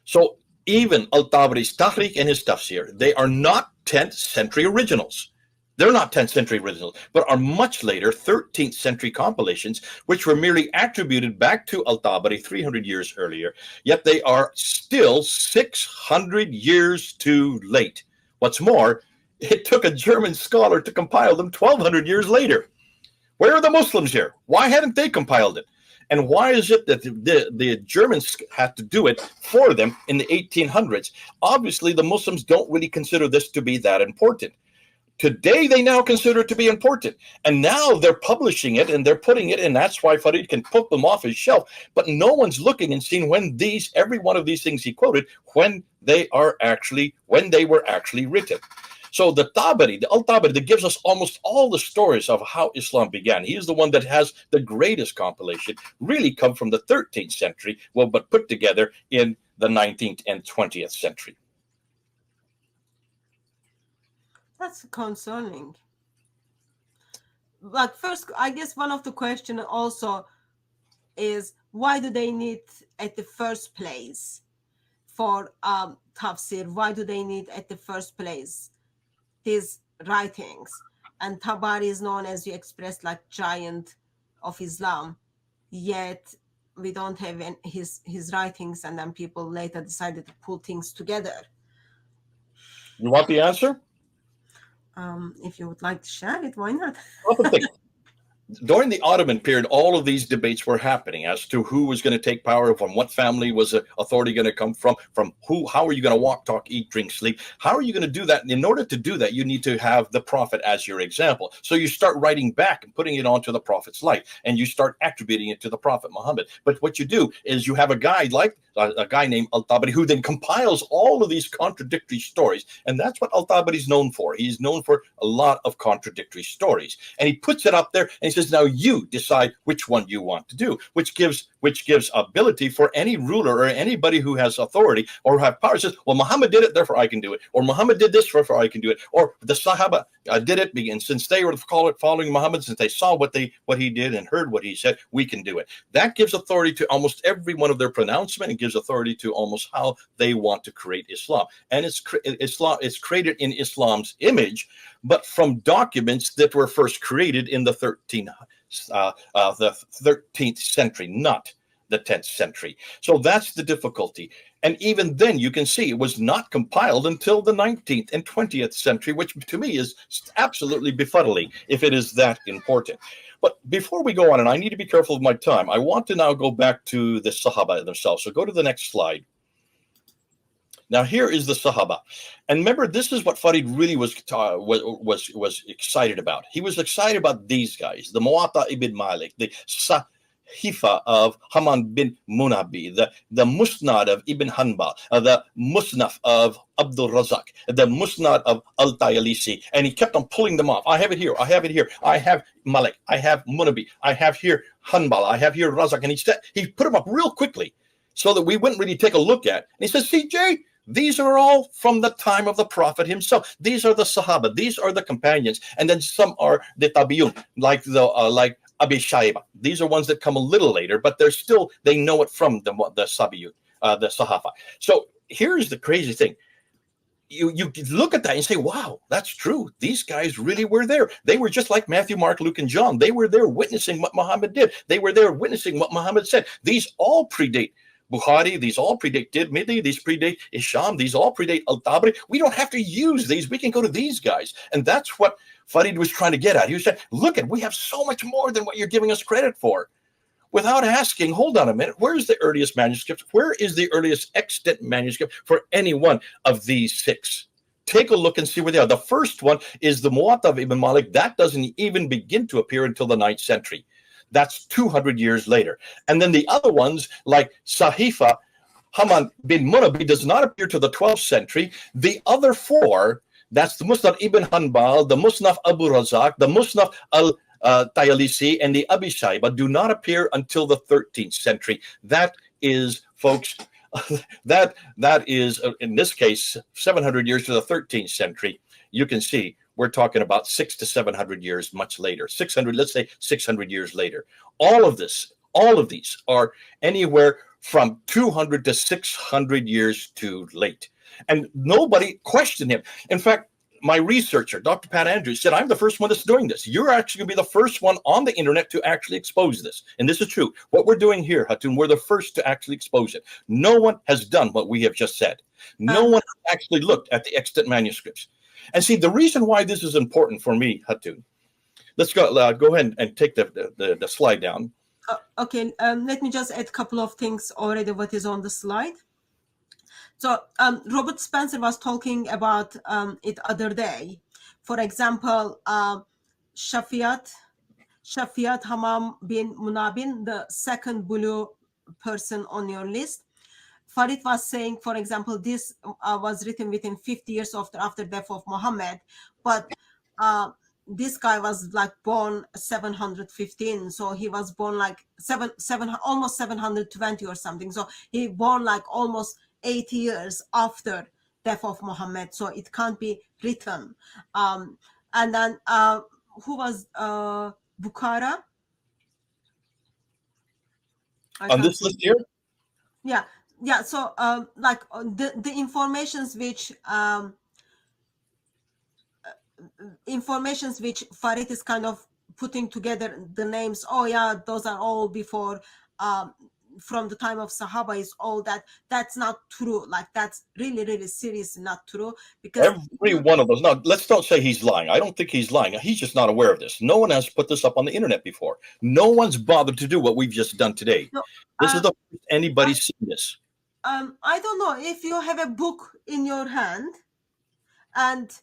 so even al-Tabari's Tahriq and his Tafsir, they are not 10th century originals. They're not 10th century originals, but are much later 13th century compilations, which were merely attributed back to al-Tabari 300 years earlier, yet they are still 600 years too late. What's more, it took a German scholar to compile them 1,200 years later. Where are the Muslims here? Why hadn't they compiled it? And why is it that the Germans had to do it for them in the 1800s? Obviously, the Muslims don't really consider this to be that important. Today, they now consider it to be important. And now they're publishing it and they're putting it, and that's why Farid can put them off his shelf. But no one's looking and seeing when every one of these things he quoted, when they were actually written. So the Tabari, the al-Tabari, that gives us almost all the stories of how Islam began. He is the one that has the greatest compilation, really come from the 13th century, well, but put together in the 19th and 20th century. That's concerning. But first, I guess one of the questions also is, why do they need at the first place for tafsir? Why do they need at the first place his writings? And Tabari is known, as you expressed, like giant of Islam, yet we don't have his writings, and then people later decided to pull things together. You want the answer? If you would like to share it, why not? During the Ottoman period, all of these debates were happening as to who was going to take power, from what family was the authority going to come from who, how are you going to walk, talk, eat, drink, sleep? How are you going to do that? And in order to do that, you need to have the prophet as your example. So you start writing back and putting it onto the prophet's life, and you start attributing it to the prophet Muhammad. But what you do is you have a guy like a guy named al-Tabari who then compiles all of these contradictory stories. And that's what al-Tabari is known for. He's known for a lot of contradictory stories. And he puts it up there and he says, now you decide which one you want to do, which gives ability for any ruler or anybody who has authority or have power. It says, well, Muhammad did it, therefore I can do it. Or Muhammad did this, therefore I can do it. Or the Sahaba did it, and since they were following Muhammad, since they saw what he did and heard what he said, we can do it. That gives authority to almost every one of their pronouncement, and gives authority to almost how they want to create Islam. And it's created in Islam's image, but from documents that were first created in the 13th century, not the 10th century. So that's the difficulty. And even then, you can see it was not compiled until the 19th and 20th century, which to me is absolutely befuddling if it is that important. But before we go on, and I need to be careful of my time, I want to now go back to the Sahaba themselves. So go to the next slide. Now here is the Sahaba, and remember, this is what Farid really was excited about. He was excited about these guys: the Muwatta ibn Malik, the Sahifa of Hamman bin Munabbih, the Musnad of Ibn Hanbal, the Musnaf of Abdul Razzaq, the Musnad of al-Tayalisi, and he kept on pulling them off. I have it here. I have it here. I have Malik. I have Munabbih. I have here Hanbal. I have here Razzaq, and he put them up real quickly so that we wouldn't really take a look at. And he says, "See, Jay, these are all from the time of the Prophet himself. These are the Sahaba. These are the companions, and then some are the TABI'UN, like Abi Shaybah. These are ones that come a little later, but they know it from the Sabi'un, the Sahafa." So here's the crazy thing. You look at that and say, wow, that's true. These guys really were there. They were just like Matthew, Mark, Luke, and John. They were there witnessing what Muhammad did. They were there witnessing what Muhammad said. These all predate Bukhari, these all predate Tirmidhi, these predate Hisham, these all predate al-Tabari. We don't have to use these. We can go to these guys. And that's what Farid was trying to get at. He was saying, look, we have so much more than what you're giving us credit for. Without asking, hold on a minute, where's the earliest manuscript? Where is the earliest extant manuscript for any one of these six? Take a look and see where they are. The first one is the Muwatta ibn Malik. That doesn't even begin to appear until the 9th century. That's 200 years later. And then the other ones, like Sahifa Hamman bin Munabbih, does not appear to the 12th century. The other four, That's the Musnad ibn Hanbal, the Musnaf Abdul Razzaq, the Musnaf al-Tayalisi, and the Abi Shaybah do not appear until the 13th century. That is, folks, that is, in this case, 700 years to the 13th century. You can see we're talking about 600 to 700 years much later. 600, let's say 600 years later. All of these are anywhere from 200 to 600 years too late. And nobody questioned him. In fact, my researcher, Dr. Pat Andrews, said, I'm the first one that's doing this. You're actually going to be the first one on the internet to actually expose this. And this is true. What we're doing here, Hatun, we're the first to actually expose it. No one has done what we have just said. No one actually looked at the extant manuscripts. And see, the reason why this is important for me, Hatun, let's go ahead and take the slide down. Okay, let me just add a couple of things already what is on the slide. So Robert Spencer was talking about it other day. For example, Shafiat Hamman bin Munabbih, the second blue person on your list. Farid was saying, for example, this was written within 50 years after death of Muhammad, but this guy was like born 715, so he was born like almost 720 or something. So he born like almost 80 years after death of Muhammad, so it can't be written. And then who was Bukhara? On this list here? Yeah. So like the informations which Farid is kind of putting together the names. Oh yeah, those are all before from the time of Sahaba is all that's not true. Like that's really, really seriously not true, because every one of those. Now, let's don't say he's lying. I don't think he's lying. He's just not aware of this. No one has put this up on the internet before. No one's bothered to do what we've just done today. No, this is the first anybody's seen this. I don't know if you have a book in your hand, and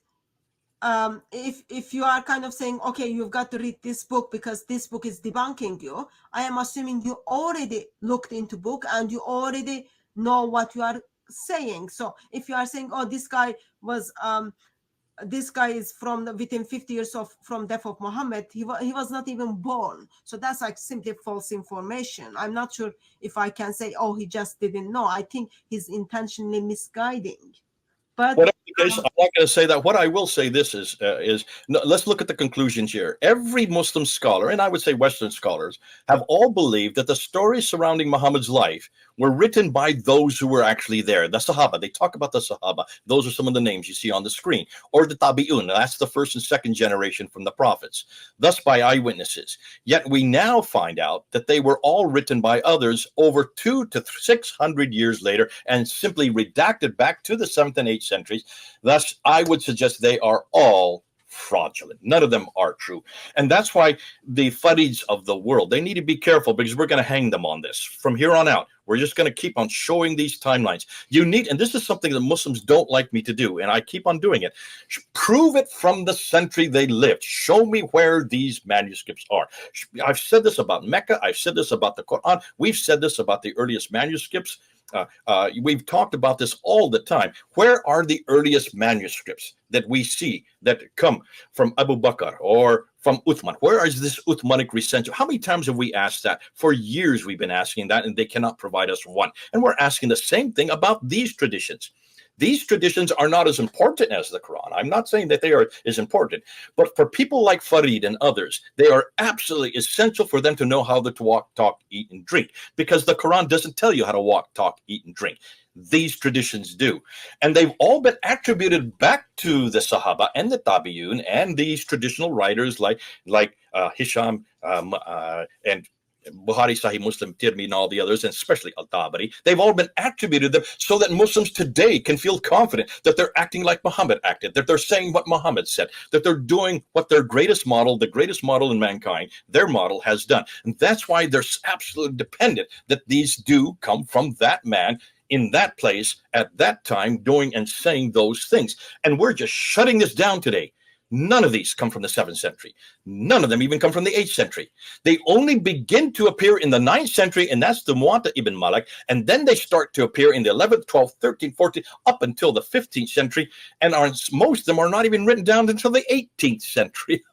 if you are kind of saying, okay, you've got to read this book because this book is debunking you, I am assuming you already looked into book and you already know what you are saying. So if you are saying, oh, this guy is from within 50 years from death of Muhammad, he was not even born. So that's like simply false information. I'm not sure if I can say, oh, he just didn't know. I think he's intentionally misguiding. But whatever the case, I'm not going to say that. What I will say this is let's look at the conclusions here. Every Muslim scholar, and I would say Western scholars, have all believed that the stories surrounding Muhammad's life were written by those who were actually there. The Sahaba, they talk about the Sahaba. Those are some of the names you see on the screen. Or the TABI'UN, that's the first and second generation from the prophets, thus by eyewitnesses. Yet we now find out that they were all written by others over 200 to 600 years later and simply redacted back to the 7th and 8th centuries. Thus, I would suggest they are all fraudulent. None of them are true. And that's why the Farids of the world, they need to be careful, because we're going to hang them on this. From here on out, we're just going to keep on showing these timelines. You need, and this is something that Muslims don't like me to do, and I keep on doing it, prove it from the century they lived. Show me where these manuscripts are. I've said this about Mecca. I've said this about the Quran. We've said this about the earliest manuscripts. We've talked about this all the time. Where are the earliest manuscripts that we see that come from Abu Bakr or from Uthman? Where is this Uthmanic recension? How many times have we asked that? For years we've been asking that, and they cannot provide us one. And we're asking the same thing about these traditions. These traditions are not as important as the Quran. I'm not saying that they are as important, but for people like Farid and others, they are absolutely essential for them to know how to walk, talk, eat, and drink, because the Quran doesn't tell you how to walk, talk, eat, and drink. These traditions do. And they've all been attributed back to the Sahaba and the TABI'UN and these traditional writers like Hisham and Bukhari, Sahih Muslim, Tirmidhi, and all the others, and especially Tabari. They've all been attributed them so that Muslims today can feel confident that they're acting like Muhammad acted, that they're saying what Muhammad said, that they're doing what their greatest model, the greatest model in mankind, their model has done. And that's why they're absolutely dependent that these do come from that man in that place at that time doing and saying those things. And we're just shutting this down today. None of these come from the 7th century. None of them even come from the 8th century. They only begin to appear in the 9th century, and that's the Muwatta ibn Malik. And then they start to appear in the 11th, 12th, 13th, 14th, up until the 15th century. And most of them are not even written down until the 18th century,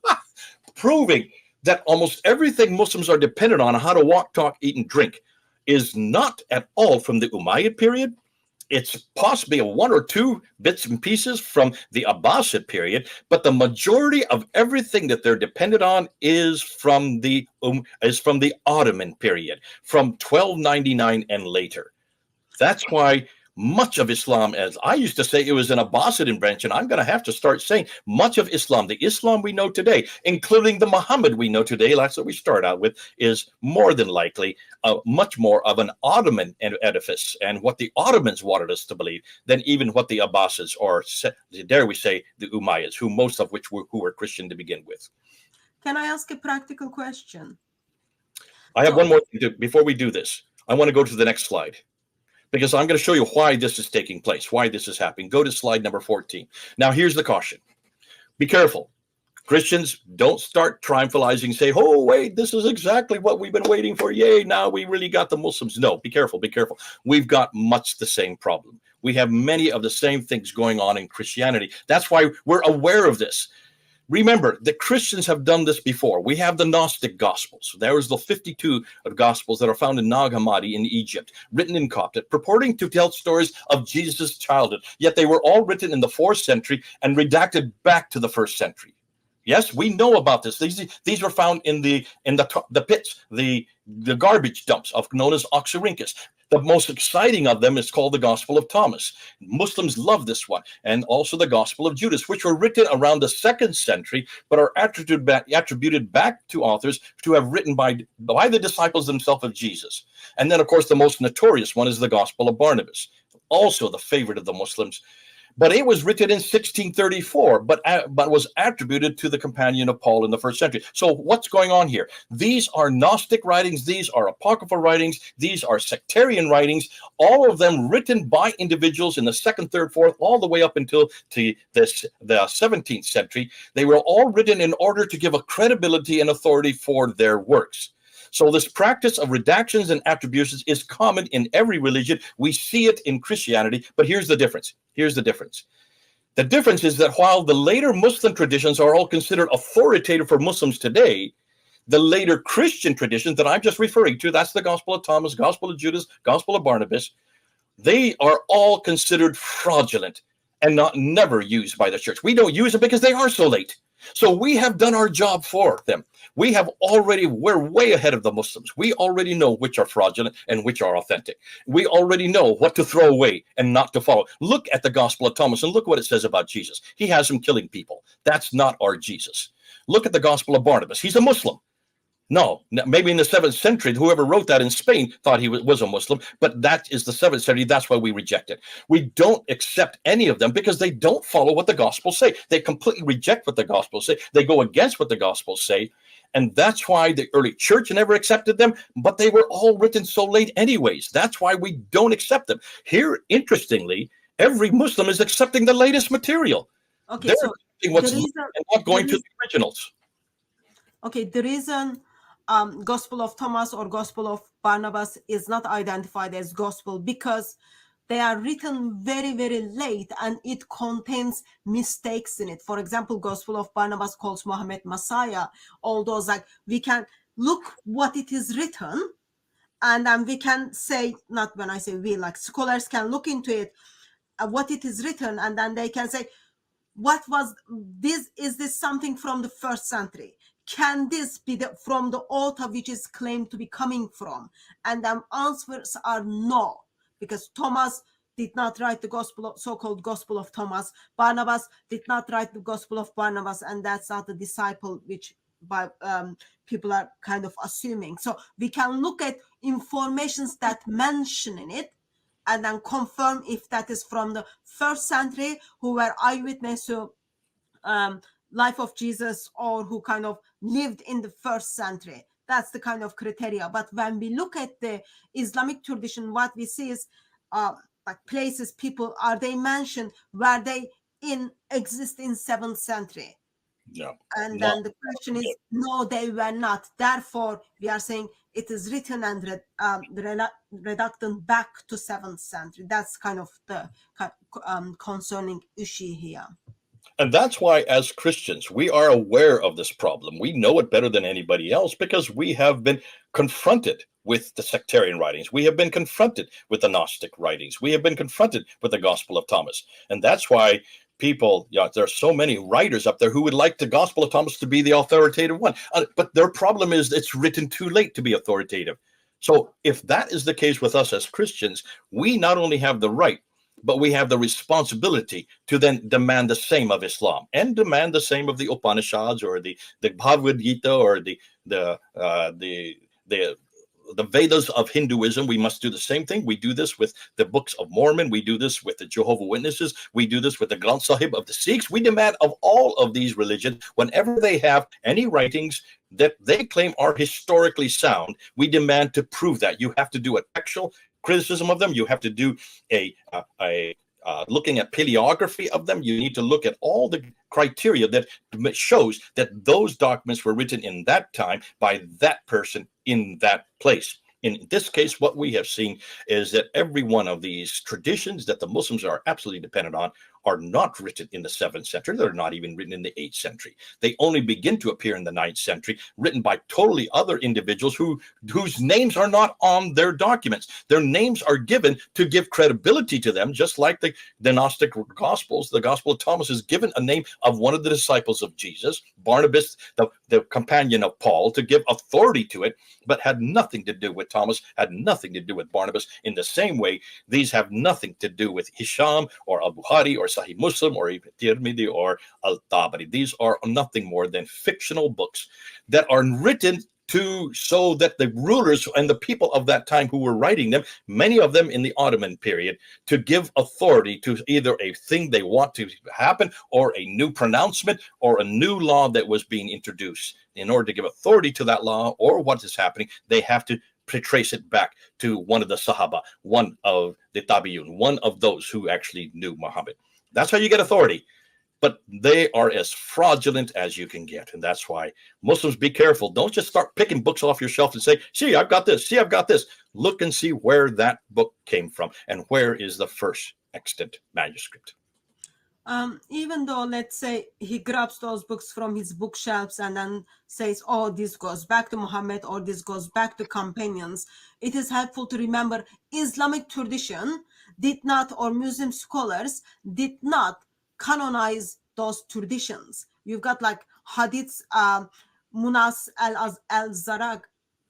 proving that almost everything Muslims are dependent on, how to walk, talk, eat, and drink, is not at all from the Umayyad period. It's possibly one or two bits and pieces from the Abbasid period, but the majority of everything that they're dependent on is from the Ottoman period, from 1299 and later. That's why much of Islam, as I used to say, it was an Abbasidan branch, and I'm going to have to start saying much of Islam, the Islam we know today, including the Muhammad we know today, that's what we start out with, is more than likely much more of an Ottoman edifice, and what the Ottomans wanted us to believe, than even what the Abbasids, or dare we say, the Umayyads, who most of which who were Christian to begin with. Can I ask a practical question? I have one more thing before we do this. I want to go to the next slide, because I'm going to show you why this is taking place, why this is happening. Go to slide number 14. Now, here's the caution. Be careful. Christians, don't start triumphalizing, say, oh, wait, this is exactly what we've been waiting for. Yay, now we really got the Muslims. No, be careful, be careful. We've got much the same problem. We have many of the same things going on in Christianity. That's why we're aware of this. Remember, the Christians have done this before. We have the Gnostic Gospels. There's the 52 Gospels that are found in Nag Hammadi in Egypt, written in Coptic, purporting to tell stories of Jesus' childhood. Yet they were all written in the 4th century and redacted back to the 1st century. Yes, we know about this. These were found in the pits, the garbage dumps known as Oxyrhynchus. The most exciting of them is called the Gospel of Thomas. Muslims love this one, and also the Gospel of Judas, which were written around the 2nd century, but are attributed back to authors to have written by the disciples themselves of Jesus. And then, of course, the most notorious one is the Gospel of Barnabas, also the favorite of the Muslims. But it was written in 1634, but was attributed to the companion of Paul in the 1st century. So what's going on here? These are Gnostic writings. These are apocryphal writings. These are sectarian writings, all of them written by individuals in the 2nd, 3rd, 4th, all the way up until the 17th century. They were all written in order to give a credibility and authority for their works. So this practice of redactions and attributions is common in every religion. We see it in Christianity, but here's the difference. Here's the difference. The difference is that while the later Muslim traditions are all considered authoritative for Muslims today, the later Christian traditions that I'm just referring to, that's the Gospel of Thomas, Gospel of Judas, Gospel of Barnabas, they are all considered fraudulent and never used by the church. We don't use them because they are so late. So we have done our job for them. We're way ahead of the Muslims. We already know which are fraudulent and which are authentic. We already know what to throw away and not to follow. Look at the Gospel of Thomas and look what it says about Jesus. He has him killing people. That's not our Jesus. Look at the Gospel of Barnabas. He's a Muslim. No, maybe in the 7th century, whoever wrote that in Spain thought he was a Muslim, but that is the 7th century. That's why we reject it. We don't accept any of them because they don't follow what the Gospels say. They completely reject what the Gospels say. They go against what the Gospels say. And that's why the early church never accepted them, but they were all written so late anyways. That's why we don't accept them. Here, interestingly, every Muslim is accepting the latest material. Okay, They're so accepting what's the new reason, and not going to the originals. okay, the reason Gospel of Thomas or Gospel of Barnabas is not identified as Gospel because they are written very, very late and it contains mistakes in it. For example, Gospel of Barnabas calls Muhammad Messiah. All those, like, we can look what it is written and then we can say, not when I say we, like scholars can look into it, what it is written, and then they can say, what was this? Is this something from the 1st century? Can this be from the author which is claimed to be coming from? And the answers are no, because Thomas did not write the so-called Gospel of Thomas. Barnabas did not write the Gospel of Barnabas, and that's not the disciple which people are kind of assuming. So we can look at informations that mention in it and then confirm if that is from the 1st century, who were eyewitness to life of Jesus, or who kind of lived in the 1st century. That's the kind of criteria. But when we look at the Islamic tradition, what we see is like places, people, are they mentioned where they exist in 7th century? No. And No. then the question is, no, they were not. Therefore, we are saying it is written and reductant back to 7th century. That's kind of the concerning issue here. And that's why, as Christians, we are aware of this problem. We know it better than anybody else because we have been confronted with the sectarian writings. We have been confronted with the Gnostic writings. We have been confronted with the Gospel of Thomas. And that's why people, there are so many writers up there who would like the Gospel of Thomas to be the authoritative one. But their problem is it's written too late to be authoritative. So if that is the case with us as Christians, we not only have the right, but we have the responsibility to then demand the same of Islam and demand the same of the Upanishads or the Bhagavad Gita or the Vedas of Hinduism. We must do the same thing. We do this with the Books of Mormon. We do this with the Jehovah's Witnesses. We do this with the Granth Sahib of the Sikhs. We demand of all of these religions, whenever they have any writings that they claim are historically sound, we demand to prove that. You have to do a textual criticism of them. You have to do a looking at paleography of them. You need to look at all the criteria that shows that those documents were written in that time by that person in that place. In this case, what we have seen is that every one of these traditions that the Muslims are absolutely dependent on are not written in the 7th century. They're not even written in the 8th century. They only begin to appear in the 9th century, written by totally other individuals whose names are not on their documents. Their names are given to give credibility to them, just like the Gnostic Gospels. The Gospel of Thomas is given a name of one of the disciples of Jesus, Barnabas, the companion of Paul, to give authority to it, but had nothing to do with Thomas, had nothing to do with Barnabas. In the same way, these have nothing to do with Hisham or Al Bukhari or Sahih Muslim or Ibn Tirmidhi or Tabari. These are nothing more than fictional books that are written so that the rulers and the people of that time who were writing them, many of them in the Ottoman period, to give authority to either a thing they want to happen or a new pronouncement or a new law that was being introduced. In order to give authority to that law or what is happening, they have to trace it back to one of the Sahaba, one of the TABI'UN, one of those who actually knew Muhammad. That's how you get authority. But they are as fraudulent as you can get. And that's why Muslims, be careful. Don't just start picking books off your shelf and say, see, I've got this. See, I've got this. Look and see where that book came from and where is the first extant manuscript. Even though, let's say, he grabs those books from his bookshelves and then says, oh, this goes back to Muhammad or this goes back to companions, it is helpful to remember Islamic tradition did not, or Muslim scholars did not canonize those traditions. You've got like hadiths, Munas al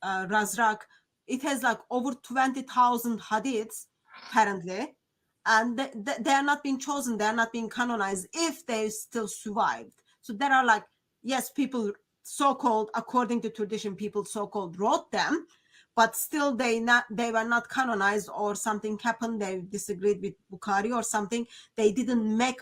Razzaq. It has like over 20,000 hadiths apparently, and they are not being chosen. They are not being canonized if they still survived. So there are like, yes, people so-called, according to tradition, people so-called wrote them, but still they were not canonized, or something happened. They disagreed with Bukhari or something. They didn't make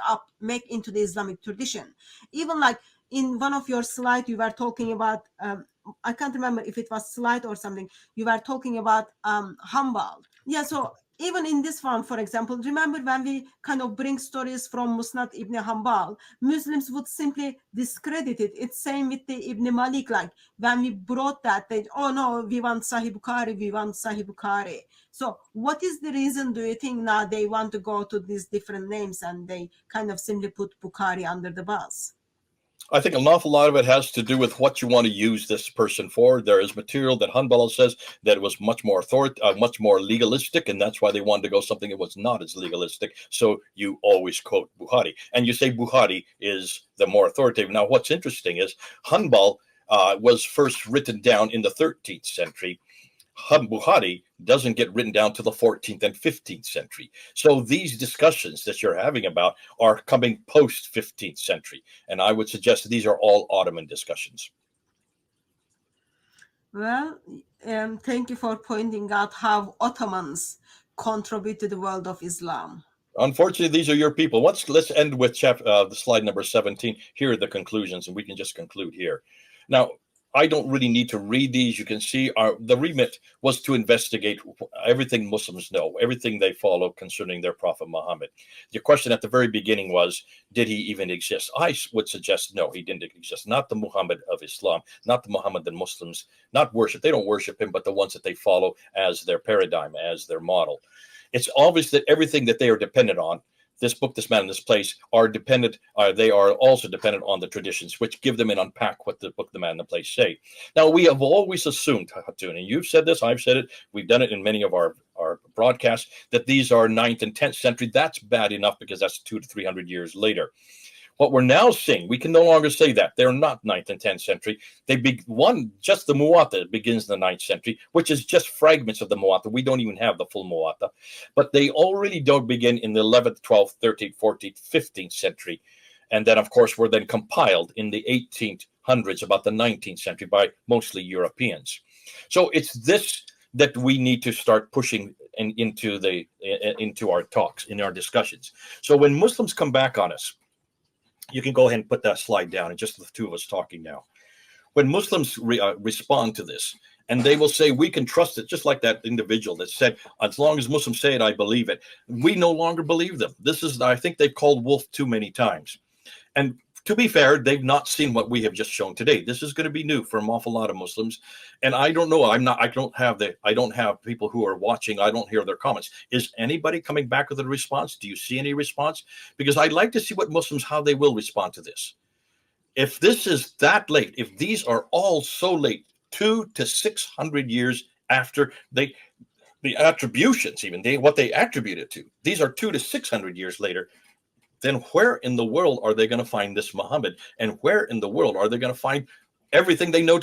into the Islamic tradition. Even like in one of your slides, you were talking about, I can't remember if it was slide or something. You were talking about Hanbal. Yeah, so even in this one, for example, remember when we kind of bring stories from Musnad ibn Hanbal, Muslims would simply discredit it. It's same with the Ibn Malik, like when we brought that, they, oh no, we want Sahih Bukhari, we want Sahih Bukhari. So what is the reason, do you think, now they want to go to these different names and they kind of simply put Bukhari under the bus? I think an awful lot of it has to do with what you want to use this person for. There is material that Hanbal says that was much more much more legalistic, and that's why they wanted to go something that was not as legalistic. So you always quote Bukhari, and you say Bukhari is the more authoritative. Now, what's interesting is Hanbal was first written down in the 13th century. Bukhari doesn't get written down to the 14th and 15th century. So these discussions that you're having about are coming post 15th century. And I would suggest that these are all Ottoman discussions. Well, thank you for pointing out how Ottomans contribute to the world of Islam. Unfortunately, these are your people. Let's end with the slide number 17. Here are the conclusions, and we can just conclude here. Now, I don't really need to read these. You can see the remit was to investigate everything Muslims know, everything they follow concerning their Prophet Muhammad. Your question at the very beginning was, did he even exist? I would suggest no, he didn't exist. Not the Muhammad of Islam, not the Muhammad that Muslims not worship. They don't worship him, but the ones that they follow as their paradigm, as their model. It's obvious that everything that they are dependent on, this book, this man, and this place, are dependent. They are also dependent on the traditions, which give them and unpack what the book, the man, and the place say. Now, we have always assumed, Hatun, and you've said this, I've said it, we've done it in many of our broadcasts, that these are 9th and 10th century. That's bad enough because that's 200 to 300 years later. What we're now seeing, we can no longer say that. They're not 9th and 10th century. Just the Muwatta begins in the 9th century, which is just fragments of the Muwatta. We don't even have the full Muwatta. But they already don't begin in the 11th, 12th, 13th, 14th, 15th century. And then, of course, were then compiled in the 1800s, about the 19th century, by mostly Europeans. So it's this that we need to start pushing into our talks, in our discussions. So when Muslims come back on us, you can go ahead and put that slide down, and just the two of us talking now. When Muslims respond to this, and they will say, we can trust it, just like that individual that said, as long as Muslims say it, I believe it. We no longer believe them. This is, I think they've called wolf too many times. And to be fair, they've not seen what we have just shown today. This is going to be new for an awful lot of Muslims. And I don't know. I don't have people who are watching. I don't hear their comments. Is anybody coming back with a response? Do you see any response? Because I'd like to see what Muslims, how they will respond to this. If this is that late, if these are all so late, 200 to 600 years after the attributions, what they attribute it to, these are 200 to 600 years later, then where in the world are they going to find this Muhammad? And where in the world are they going to find everything they know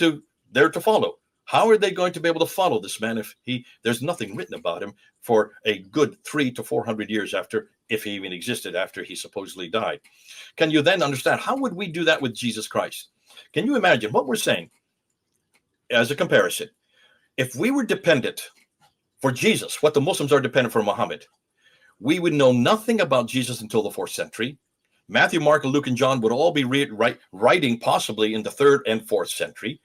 there to follow? How are they going to be able to follow this man if there's nothing written about him for a good 300 to 400 years after, if he even existed after he supposedly died? Can you then understand, how would we do that with Jesus Christ? Can you imagine what we're saying as a comparison? If we were dependent for Jesus, what the Muslims are dependent for Muhammad, we would know nothing about Jesus until the 4th century. Matthew, Mark, Luke, and John would all be writing possibly in the 3rd and 4th century.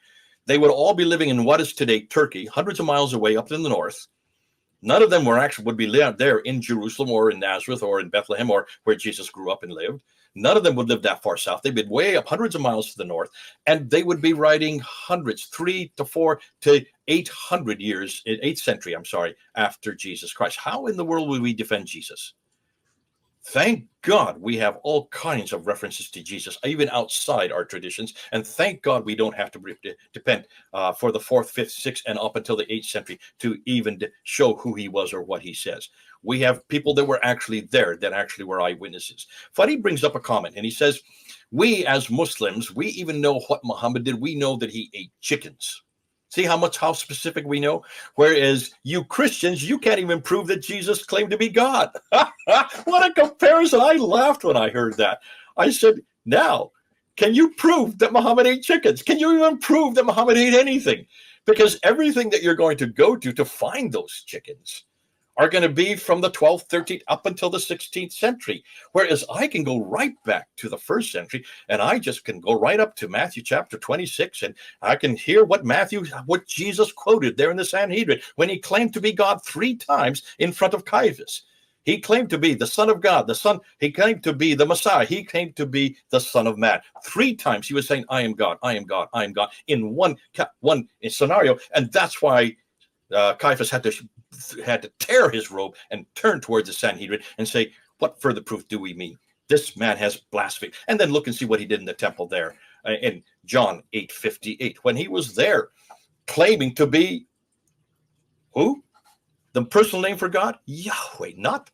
They would all be living in what is today Turkey, hundreds of miles away up in the north. None of them would be there in Jerusalem or in Nazareth or in Bethlehem or where Jesus grew up and lived. None of them would live that far south. They'd be way up hundreds of miles to the north, and they would be writing hundreds, 300 to 400 to 800 years, 8th century, after Jesus Christ. How in the world would we defend Jesus? Thank God we have all kinds of references to Jesus, even outside our traditions. And thank God we don't have to depend for the 4th, 5th, 6th, and up until the 8th century to even show who he was or what he says. We have people that were actually there, that actually were eyewitnesses. Farid brings up a comment, and he says, we as Muslims, we even know what Muhammad did. We know that he ate chickens. See how specific we know? Whereas you Christians, you can't even prove that Jesus claimed to be God. What a comparison. I laughed when I heard that. I said, now, can you prove that Muhammad ate chickens? Can you even prove that Muhammad ate anything? Because everything that you're going to go to find those chickens are going to be from the 12th, 13th, up until the 16th century. Whereas I can go right back to the 1st century, and I just can go right up to Matthew chapter 26, and I can hear what Jesus quoted there in the Sanhedrin when he claimed to be God 3 times in front of Caiaphas. He claimed to be the Son of God, he claimed to be the Messiah, he claimed to be the Son of Man. 3 times he was saying, I am God, I am God, I am God, in one scenario, and that's why Caiaphas had to tear his robe and turn towards the Sanhedrin and say, what further proof do we mean? This man has blasphemed. And then look and see what he did in the temple there in John 8:58, when he was there claiming to be who? The personal name for God? Yahweh, not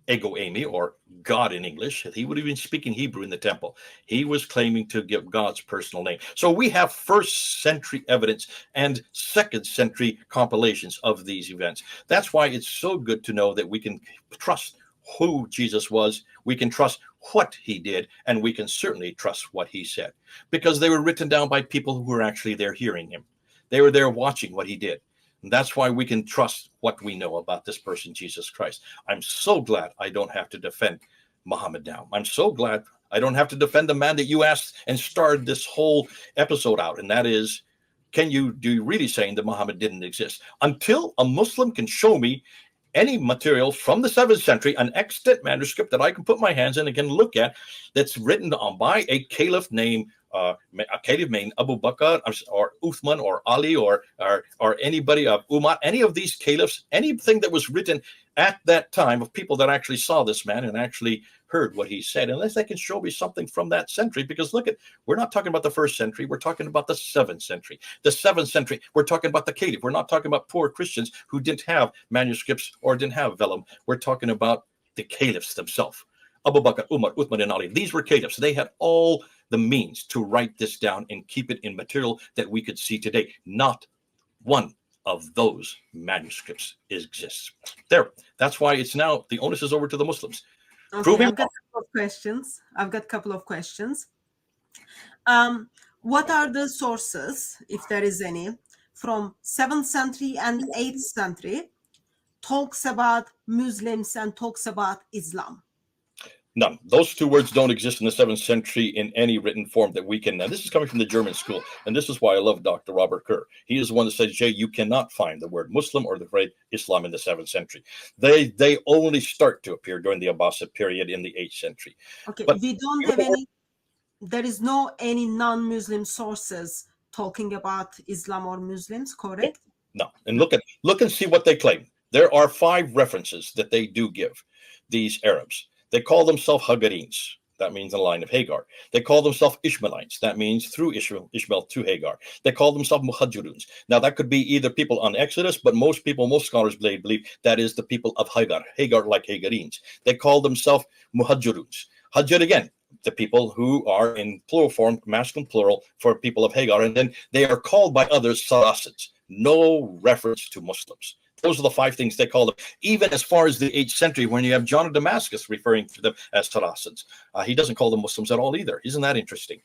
Ego Amy, or God in English. He would have been speaking Hebrew in the temple. He was claiming to give God's personal name. So we have 1st century evidence and 2nd century compilations of these events. That's why it's so good to know that we can trust who Jesus was, we can trust what he did, and we can certainly trust what he said, because they were written down by people who were actually there hearing him. They were there watching what he did. And that's why we can trust what we know about this person, Jesus Christ. I'm so glad I don't have to defend Muhammad now. I'm so glad I don't have to defend the man that you asked and started this whole episode out, and that is do you really saying that Muhammad didn't exist? Until a Muslim can show me any material from the 7th century, an extant manuscript that I can put my hands in and can look at, that's written on by a caliph named Abu Bakr or Uthman or Ali or anybody of Umar, any of these caliphs, anything that was written at that time of people that actually saw this man and actually heard what he said, unless they can show me something from that century. Because look, we're not talking about the 1st century, we're talking about the 7th century. The 7th century, we're talking about the caliph. We're not talking about poor Christians who didn't have manuscripts or didn't have vellum. We're talking about the caliphs themselves. Abu Bakr, Umar, Uthman, and Ali. These were caliphs. They had all the means to write this down and keep it in material that we could see today. Not one of those manuscripts exists. There. That's why it's now the onus is over to the Muslims. Okay, I've got a couple of questions. What are the sources, if there is any, from 7th century and 8th century talks about Muslims and talks about Islam? None. Those two words don't exist in the 7th century in any written form that we can. Now, this is coming from the German school, and this is why I love Dr. Robert Kerr. He is the one that says, Jay, you cannot find the word Muslim or the word Islam in the 7th century. They only start to appear during the Abbasid period in the 8th century. Okay, but we don't have any, there is no any non-Muslim sources talking about Islam or Muslims, correct? No, and look and see what they claim. There are 5 references that they do give, these Arabs. They call themselves Hagarines. That means the line of Hagar. They call themselves Ishmaelites. That means through Ishmael to Hagar. They call themselves Muhajiruns. Now, that could be either people on Exodus, but most scholars believe that is the people of Hagar like Hagarines. They call themselves Muhajiruns. Hajir again, the people who are in plural form, masculine plural, for people of Hagar. And then they are called by others Saracids. No reference to Muslims. Those are the 5 things they call them, even as far as the 8th century, when you have John of Damascus referring to them as Saracids. He doesn't call them Muslims at all either. Isn't that interesting?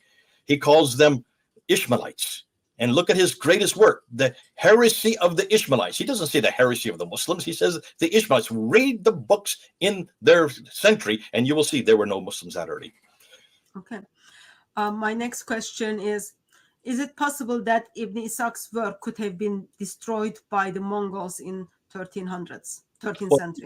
He calls them Ishmaelites. And look at his greatest work, the heresy of the Ishmaelites. He doesn't say the heresy of the Muslims. He says the Ishmaelites. Read the books in their century, and you will see there were no Muslims that early. Okay. My next question is it possible that Ibn Ishaq's work could have been destroyed by the Mongols in 1300s, 13th century?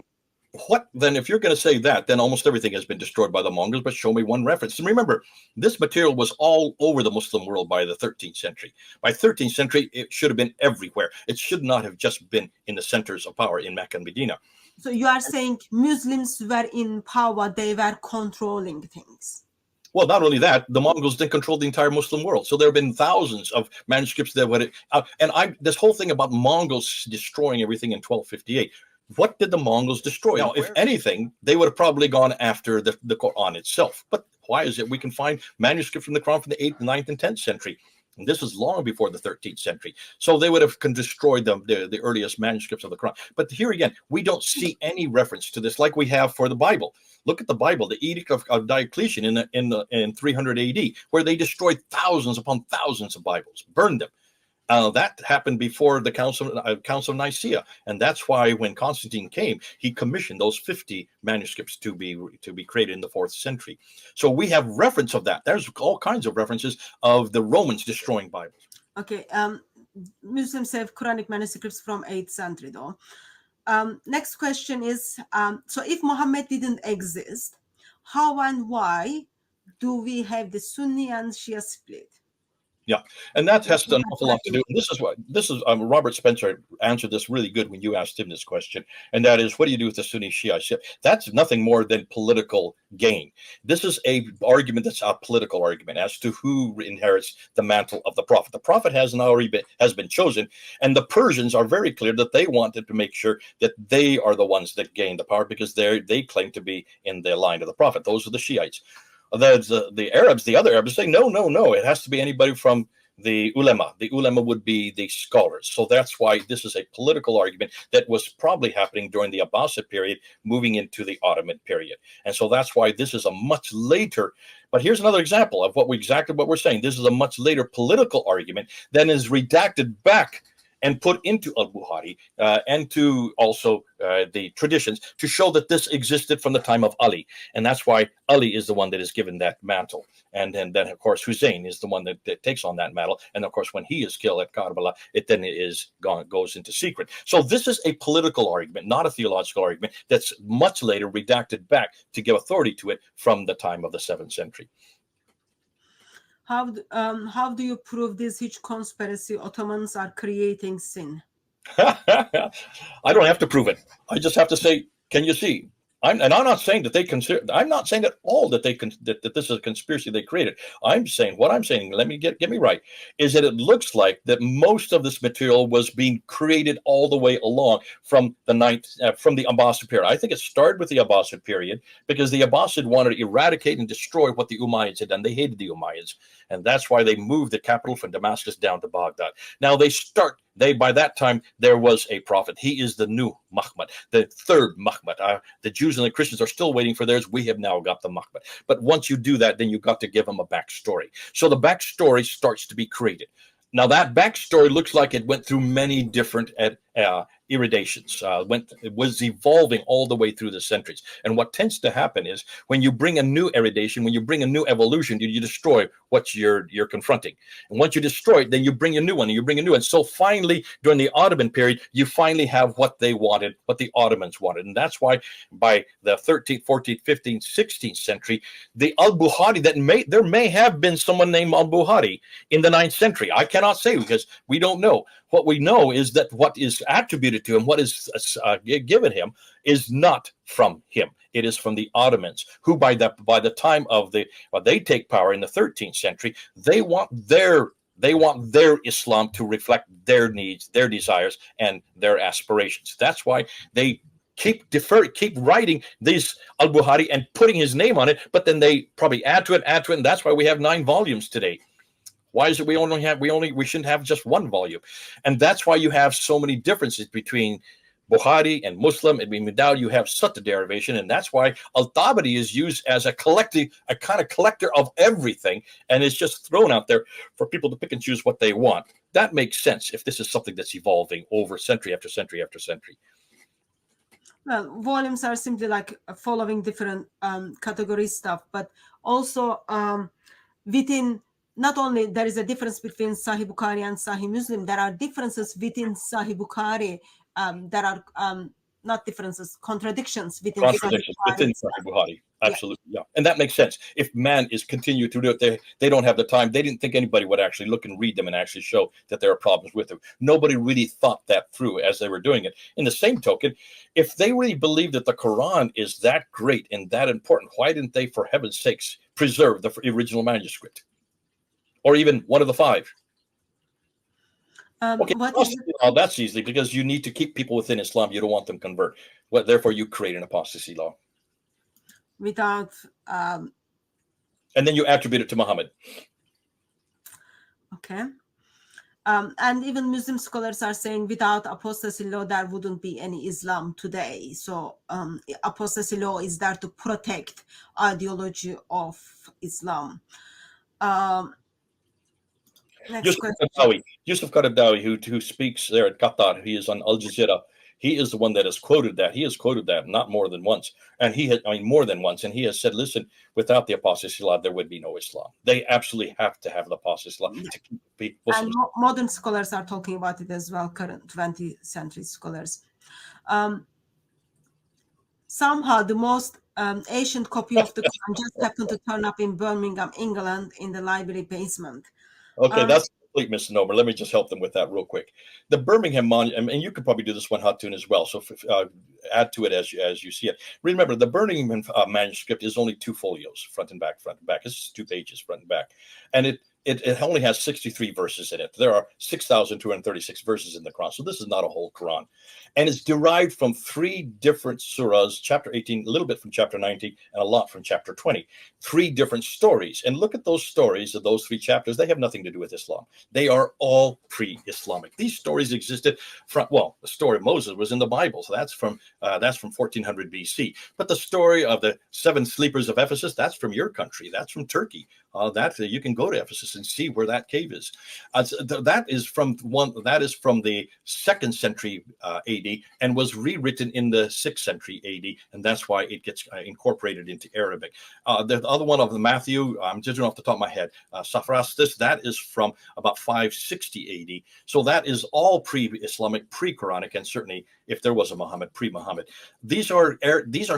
What then? If you're going to say that, then almost everything has been destroyed by the Mongols, but show me one reference. And remember, this material was all over the Muslim world by the 13th century. By 13th century, it should have been everywhere. It should not have just been in the centers of power in Mecca and Medina. So you are saying Muslims were in power, they were controlling things. Well, not only that, the Mongols didn't control the entire Muslim world. So there have been thousands of manuscripts that would, this whole thing about Mongols destroying everything in 1258. What did the Mongols destroy? Now, if anything, they would have probably gone after the Quran itself. But why is it we can find manuscripts from the Quran from the 8th, 9th, and 10th century? And this is long before the 13th century. So they would have destroyed the earliest manuscripts of the Quran. But here again, we don't see any reference to this like we have for the Bible. Look at the Bible, the Edict of Diocletian in 300 AD, where they destroyed thousands upon thousands of Bibles, burned them. That happened before the Council of Nicaea, and that's why when Constantine came, he commissioned those 50 manuscripts to be created in the 4th century. So we have reference of that. There's all kinds of references of the Romans destroying Bibles. Okay, Muslims have Quranic manuscripts from 8th century, though. Next question is: so if Muhammad didn't exist, how and why do we have the Sunni and Shia split? Yeah, and that has an awful lot to do. This is Robert Spencer answered this really good when you asked him this question, and that is, what do you do with the Sunni Shia? That's nothing more than political gain. This is a argument that's a political argument as to who inherits the mantle of the Prophet. The Prophet has been chosen, and the Persians are very clear that they wanted to make sure that they are the ones that gain the power because they claim to be in the line of the Prophet. Those are the Shiites. The Arabs, the other Arabs say, no, it has to be anybody from the ulema. The ulema would be the scholars. So that's why this is a political argument that was probably happening during the Abbasid period, moving into the Ottoman period. And so that's why this is a much later, but here's another example of exactly what we're saying. This is a much later political argument that is redacted back and put into al-Bukhari and to also the traditions to show that this existed from the time of Ali. And that's why Ali is the one that is given that mantle. And then of course, Hussein is the one that takes on that mantle. And of course, when he is killed at Karbala, it then goes into secret. So this is a political argument, not a theological argument, that's much later redacted back to give authority to it from the time of the 7th century. How do you prove this huge conspiracy Ottomans are creating sin? I don't have to prove it. I just have to say, can you see? I'm not saying that they consider. I'm not saying at all that that this is a conspiracy they created. I'm saying what I'm saying. Let me get me right. Is that it looks like that most of this material was being created all the way along from the from the Abbasid period. I think it started with the Abbasid period because the Abbasid wanted to eradicate and destroy what the Umayyads had done. They hated the Umayyads, and that's why they moved the capital from Damascus down to Baghdad. Now by that time, there was a prophet. He is the new Muhammad, the third Muhammad. The Jews and the Christians are still waiting for theirs. We have now got the Muhammad. But once you do that, then you've got to give them a backstory. So the backstory starts to be created. Now, that backstory looks like it went through many different irradiations. It was evolving all the way through the centuries. And what tends to happen is when you bring a new irradiation, when you bring a new evolution, you destroy what you're confronting. And once you destroy it, then you bring a new one, and you bring a new one. So finally, during the Ottoman period, you finally have what they wanted, what the Ottomans wanted. And that's why by the 13th, 14th, 15th, 16th century, the al-Bukhari, there may have been someone named al-Bukhari in the 9th century. I cannot say because we don't know. What we know is that what is attributed to him, what is given him, is not from him. It is from the Ottomans, who by the time of they take power in the 13th century, they want their Islam to reflect their needs, their desires, and their aspirations. That's why they keep writing these al-Bukhari and putting his name on it, but then they probably add to it, and that's why we have 9 volumes today. Why is it we shouldn't have just 1 volume? And that's why you have so many differences between Bukhari and Muslim and Ibn Dawud. You have such a derivation, and that's why Tabari is used as a kind of collector of everything, and it's just thrown out there for people to pick and choose what they want. That makes sense if this is something that's evolving over century after century after century. Well, volumes are simply like following different category stuff, but also within. Not only there is a difference between Sahih Bukhari and Sahih Muslim, there are differences within Sahih Bukhari. There are not differences, contradictions within Sahih Bukhari. Absolutely, yeah. And that makes sense. If man is continuing to do it, they don't have the time. They didn't think anybody would actually look and read them and actually show that there are problems with them. Nobody really thought that through as they were doing it. In the same token, if they really believed that the Quran is that great and that important, why didn't they, for heaven's sakes, preserve the original manuscript? Or even one of the 5. Okay, that's easily because you need to keep people within Islam. You don't want them to convert. Therefore, you create an apostasy law. Without. And then you attribute it to Muhammad. Okay. And even Muslim scholars are saying without apostasy law, there wouldn't be any Islam today. So apostasy law is there to protect ideology of Islam. Yusuf Qaradawi, who speaks there at Qatar, he is on Al Jazeera. He is the one that has quoted that. He has quoted that not more than once, and more than once. And he has said, "Listen, without the apostasy law, there would be no Islam. They absolutely have to have the apostasy law to keep Muslims." And modern scholars are talking about it as well. Current 20th century scholars. Somehow, the most ancient copy of the Quran just happened to turn up in Birmingham, England, in the library basement. Okay, that's a complete misnomer. Let me just help them with that real quick. The Birmingham Monument, and you could probably do this one, Hatun, as well. So add to it as you see it. Remember, the Birmingham manuscript is only 2 folios, front and back, front and back. It's 2 pages, front and back. And it only has 63 verses in it. There are 6,236 verses in the Quran. So this is not a whole Quran. And it's derived from 3 different surahs, chapter 18, a little bit from chapter 19, and a lot from chapter 20. 3 different stories. And look at those stories of those 3 chapters. They have nothing to do with Islam. They are all pre-Islamic. These stories existed the story of Moses was in the Bible. So that's from 1400 BC. But the story of the 7 sleepers of Ephesus, that's from your country. That's from Turkey. You can go to Ephesus maps and see where that cave is. That is from the 2nd century AD and was rewritten in the 6th century AD, and that's why it gets incorporated into Arabic. The other one of the Matthew, I'm just off the top of my head, Sophrastus, that is from about 560 AD. So that is all pre-Islamic, pre-Quranic, and certainly if there was a Muhammad, pre-Muhammad. These are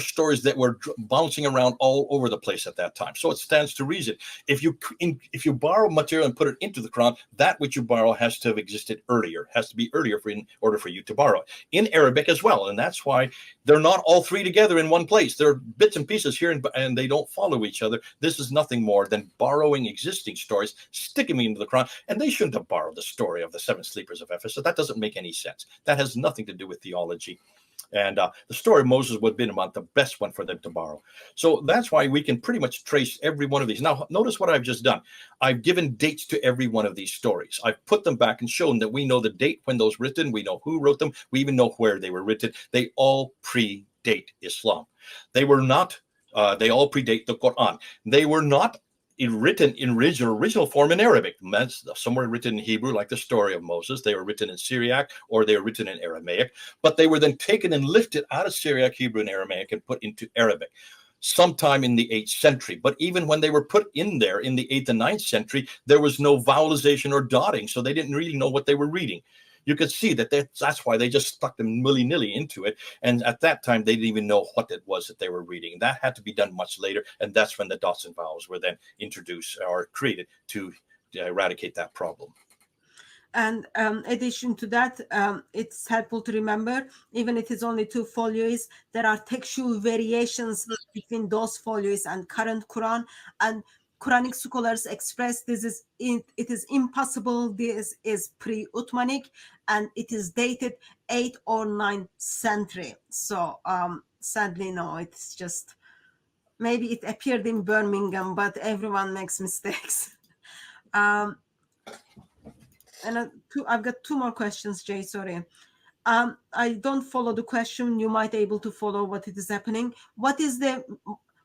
stories that were bouncing around all over the place at that time. So it stands to reason. If you borrow material and put it into the Quran, that which you borrow has to have existed earlier, has to be earlier in order for you to borrow it. In Arabic as well. And that's why they're not all three together in one place. They're bits and pieces here and they don't follow each other. This is nothing more than borrowing existing stories, sticking them into the Quran. And they shouldn't have borrowed the story of the 7 sleepers of Ephesus. That doesn't make any sense. That has nothing to do with theology. And the story of Moses would have been about the best one for them to borrow. So that's why we can pretty much trace every one of these. Now, notice what I've just done. I've given dates to every one of these stories. I've put them back and shown that we know the date when those written. We know who wrote them. We even know where they were written. They all predate Islam. They were not, they all predate the Quran. They were not written in original form in Arabic. Some were written in Hebrew, like the story of Moses. They were written in Syriac, or they were written in Aramaic. But they were then taken and lifted out of Syriac, Hebrew, and Aramaic and put into Arabic sometime in the 8th century. But even when they were put in there in the 8th and 9th century, there was no vowelization or dotting, so they didn't really know what they were reading. You could see that that's why they just stuck them willy-nilly into it. And at that time, they didn't even know what it was that they were reading. That had to be done much later. And that's when the dots and vowels were then introduced or created to eradicate that problem. And addition to that, it's helpful to remember, even if it's only 2 folios, there are textual variations between those folios and current Quran. And Quranic scholars express it is impossible. This is pre-Uthmanic, and it is dated 8th or 9th century. So sadly, no, it's just maybe it appeared in Birmingham, but everyone makes mistakes. And I've got 2 more questions, Jay. Sorry. I don't follow the question. You might be able to follow what it is happening.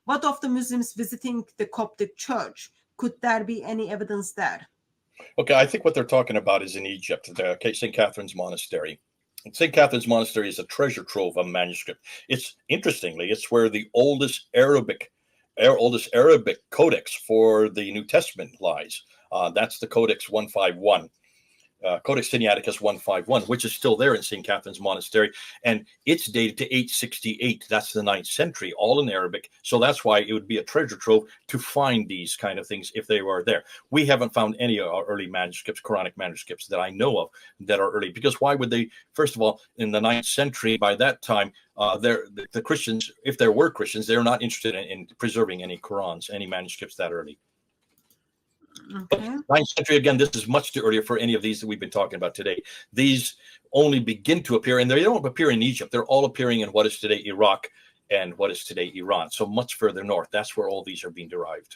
What of the Muslims visiting the Coptic church? Could there be any evidence there? Okay, I think what they're talking about is in Egypt, the St. Catherine's Monastery. St. Catherine's Monastery is a treasure trove of manuscript. It's where the oldest Arabic codex for the New Testament lies. That's the Codex 151. Codex Sinaiticus 151, which is still there in St. Catherine's Monastery, and it's dated to 868. That's the 9th century, all in Arabic. So that's why it would be a treasure trove to find these kind of things if they were there. We haven't found any early manuscripts, Quranic manuscripts that I know of that are early, because why would they? First of all, in the 9th century, by that time, the Christians, if there were Christians, they're not interested in preserving any Qurans, any manuscripts that early. Okay. 9th century, again, this is much too earlier for any of these that we've been talking about today. These only begin to appear, and they don't appear in Egypt. They're all appearing in what is today Iraq and what is today Iran. So much further north. That's where all these are being derived.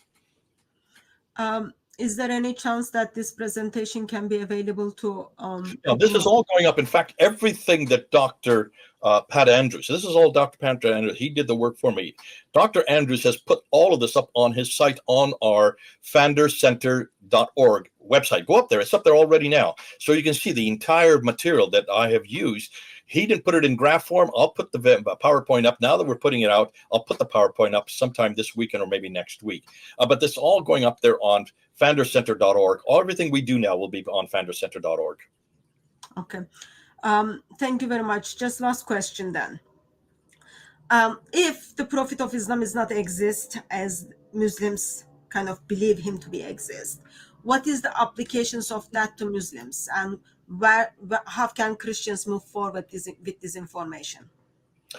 Is there any chance that this presentation can be available to? No, this is all going up. In fact, everything that Dr. Pat Andrews, this is all Dr. Pat Andrews, he did the work for me. Dr. Andrews has put all of this up on his site on our fandercenter.org website. Go up there. It's up there already now. So you can see the entire material that I have used. He didn't put it in graph form. I'll put the PowerPoint up. Now that we're putting it out, I'll put the PowerPoint up sometime this weekend or maybe next week. But this is all going up there on fandercenter.org. Everything we do now will be on fandercenter.org. Okay. Thank you very much. Just last question then. If the Prophet of Islam is not exist as Muslims kind of believe him to be exist, what is the applications of that to Muslims, and how can Christians move forward with this information?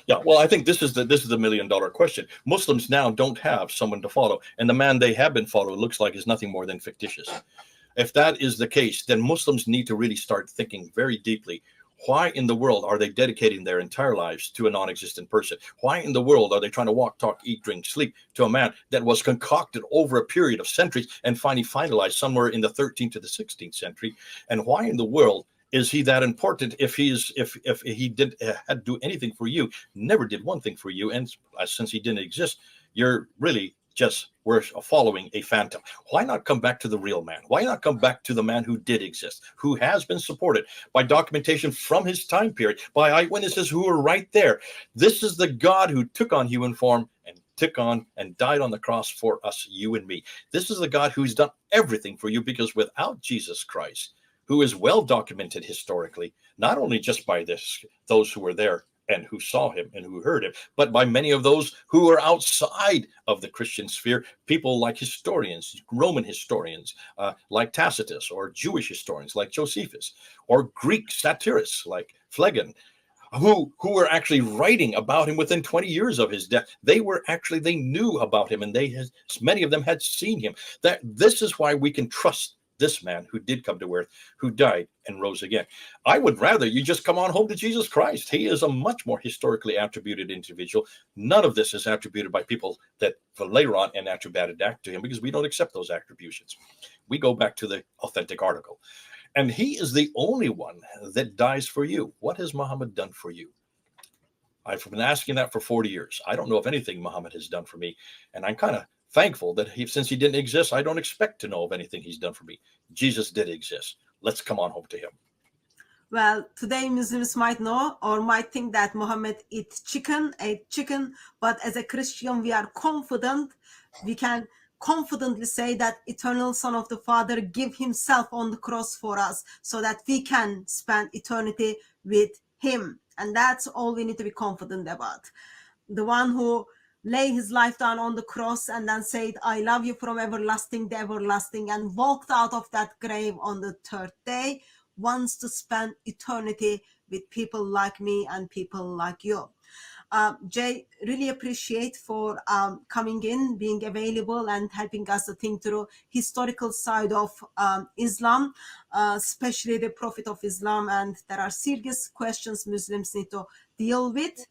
Yeah, well, I think this is the $1 million question. Muslims now don't have someone to follow, and the man they have been following looks like is nothing more than fictitious. If that is the case, then Muslims need to really start thinking very deeply. Why in the world are they dedicating their entire lives to a non-existent person? Why in the world are they trying to walk, talk, eat, drink, sleep to a man that was concocted over a period of centuries and finally finalized somewhere in the 13th to the 16th century? And why in the world is he that important if he had to do anything for you, never did one thing for you, and since he didn't exist, you're really just we're following a phantom. Why not come back to the real man? Why not come back to the man who did exist, who has been supported by documentation from his time period, by eyewitnesses who were right there? This is the God who took on human form and took on and died on the cross for us, you and me. This is the God who's done everything for you, because without Jesus Christ, who is well documented historically, not only just by those who were there and who saw him and who heard him, but by many of those who are outside of the Christian sphere, people like historians, Roman historians like Tacitus, or Jewish historians like Josephus, or Greek satirists like Phlegon, who were actually writing about him within 20 years of his death. They knew about him, and many of them had seen him. This is why we can trust this man who did come to earth, who died and rose again. I would rather you just come on home to Jesus Christ. He is a much more historically attributed individual. None of this is attributed by people that later on and attributed back to him, because we don't accept those attributions. We go back to the authentic article. And he is the only one that dies for you. What has Muhammad done for you? I've been asking that for 40 years. I don't know if anything Muhammad has done for me. And I'm kind of thankful that since he didn't exist, I don't expect to know of anything he's done for me. Jesus did exist. Let's come on home to him. Well, today Muslims might know or might think that Muhammad ate chicken, but as a Christian, we are confident. We can confidently say that eternal Son of the Father gave himself on the cross for us so that we can spend eternity with him. And that's all we need to be confident about. The one who lay his life down on the cross and then said, I love you from everlasting to everlasting, and walked out of that grave on the third day, wants to spend eternity with people like me and people like you. Jay, really appreciate for coming in, being available, and helping us to think through historical side of Islam, especially the Prophet of Islam. And there are serious questions Muslims need to deal with.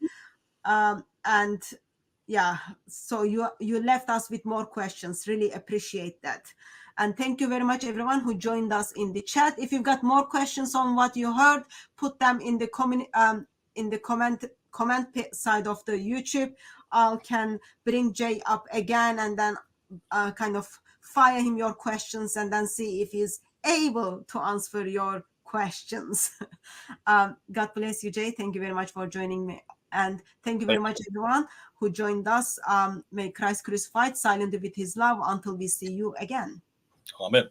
And yeah, so you left us with more questions. Really appreciate that. And thank you very much, everyone who joined us in the chat. If you've got more questions on what you heard, put them in the comment side of the YouTube. I can bring Jay up again and then kind of fire him your questions and then see if he's able to answer your questions. God bless you, Jay. Thank you very much for joining me. And thank you very much, everyone who joined us. May Christ crucified silently with his love until we see you again. Amen.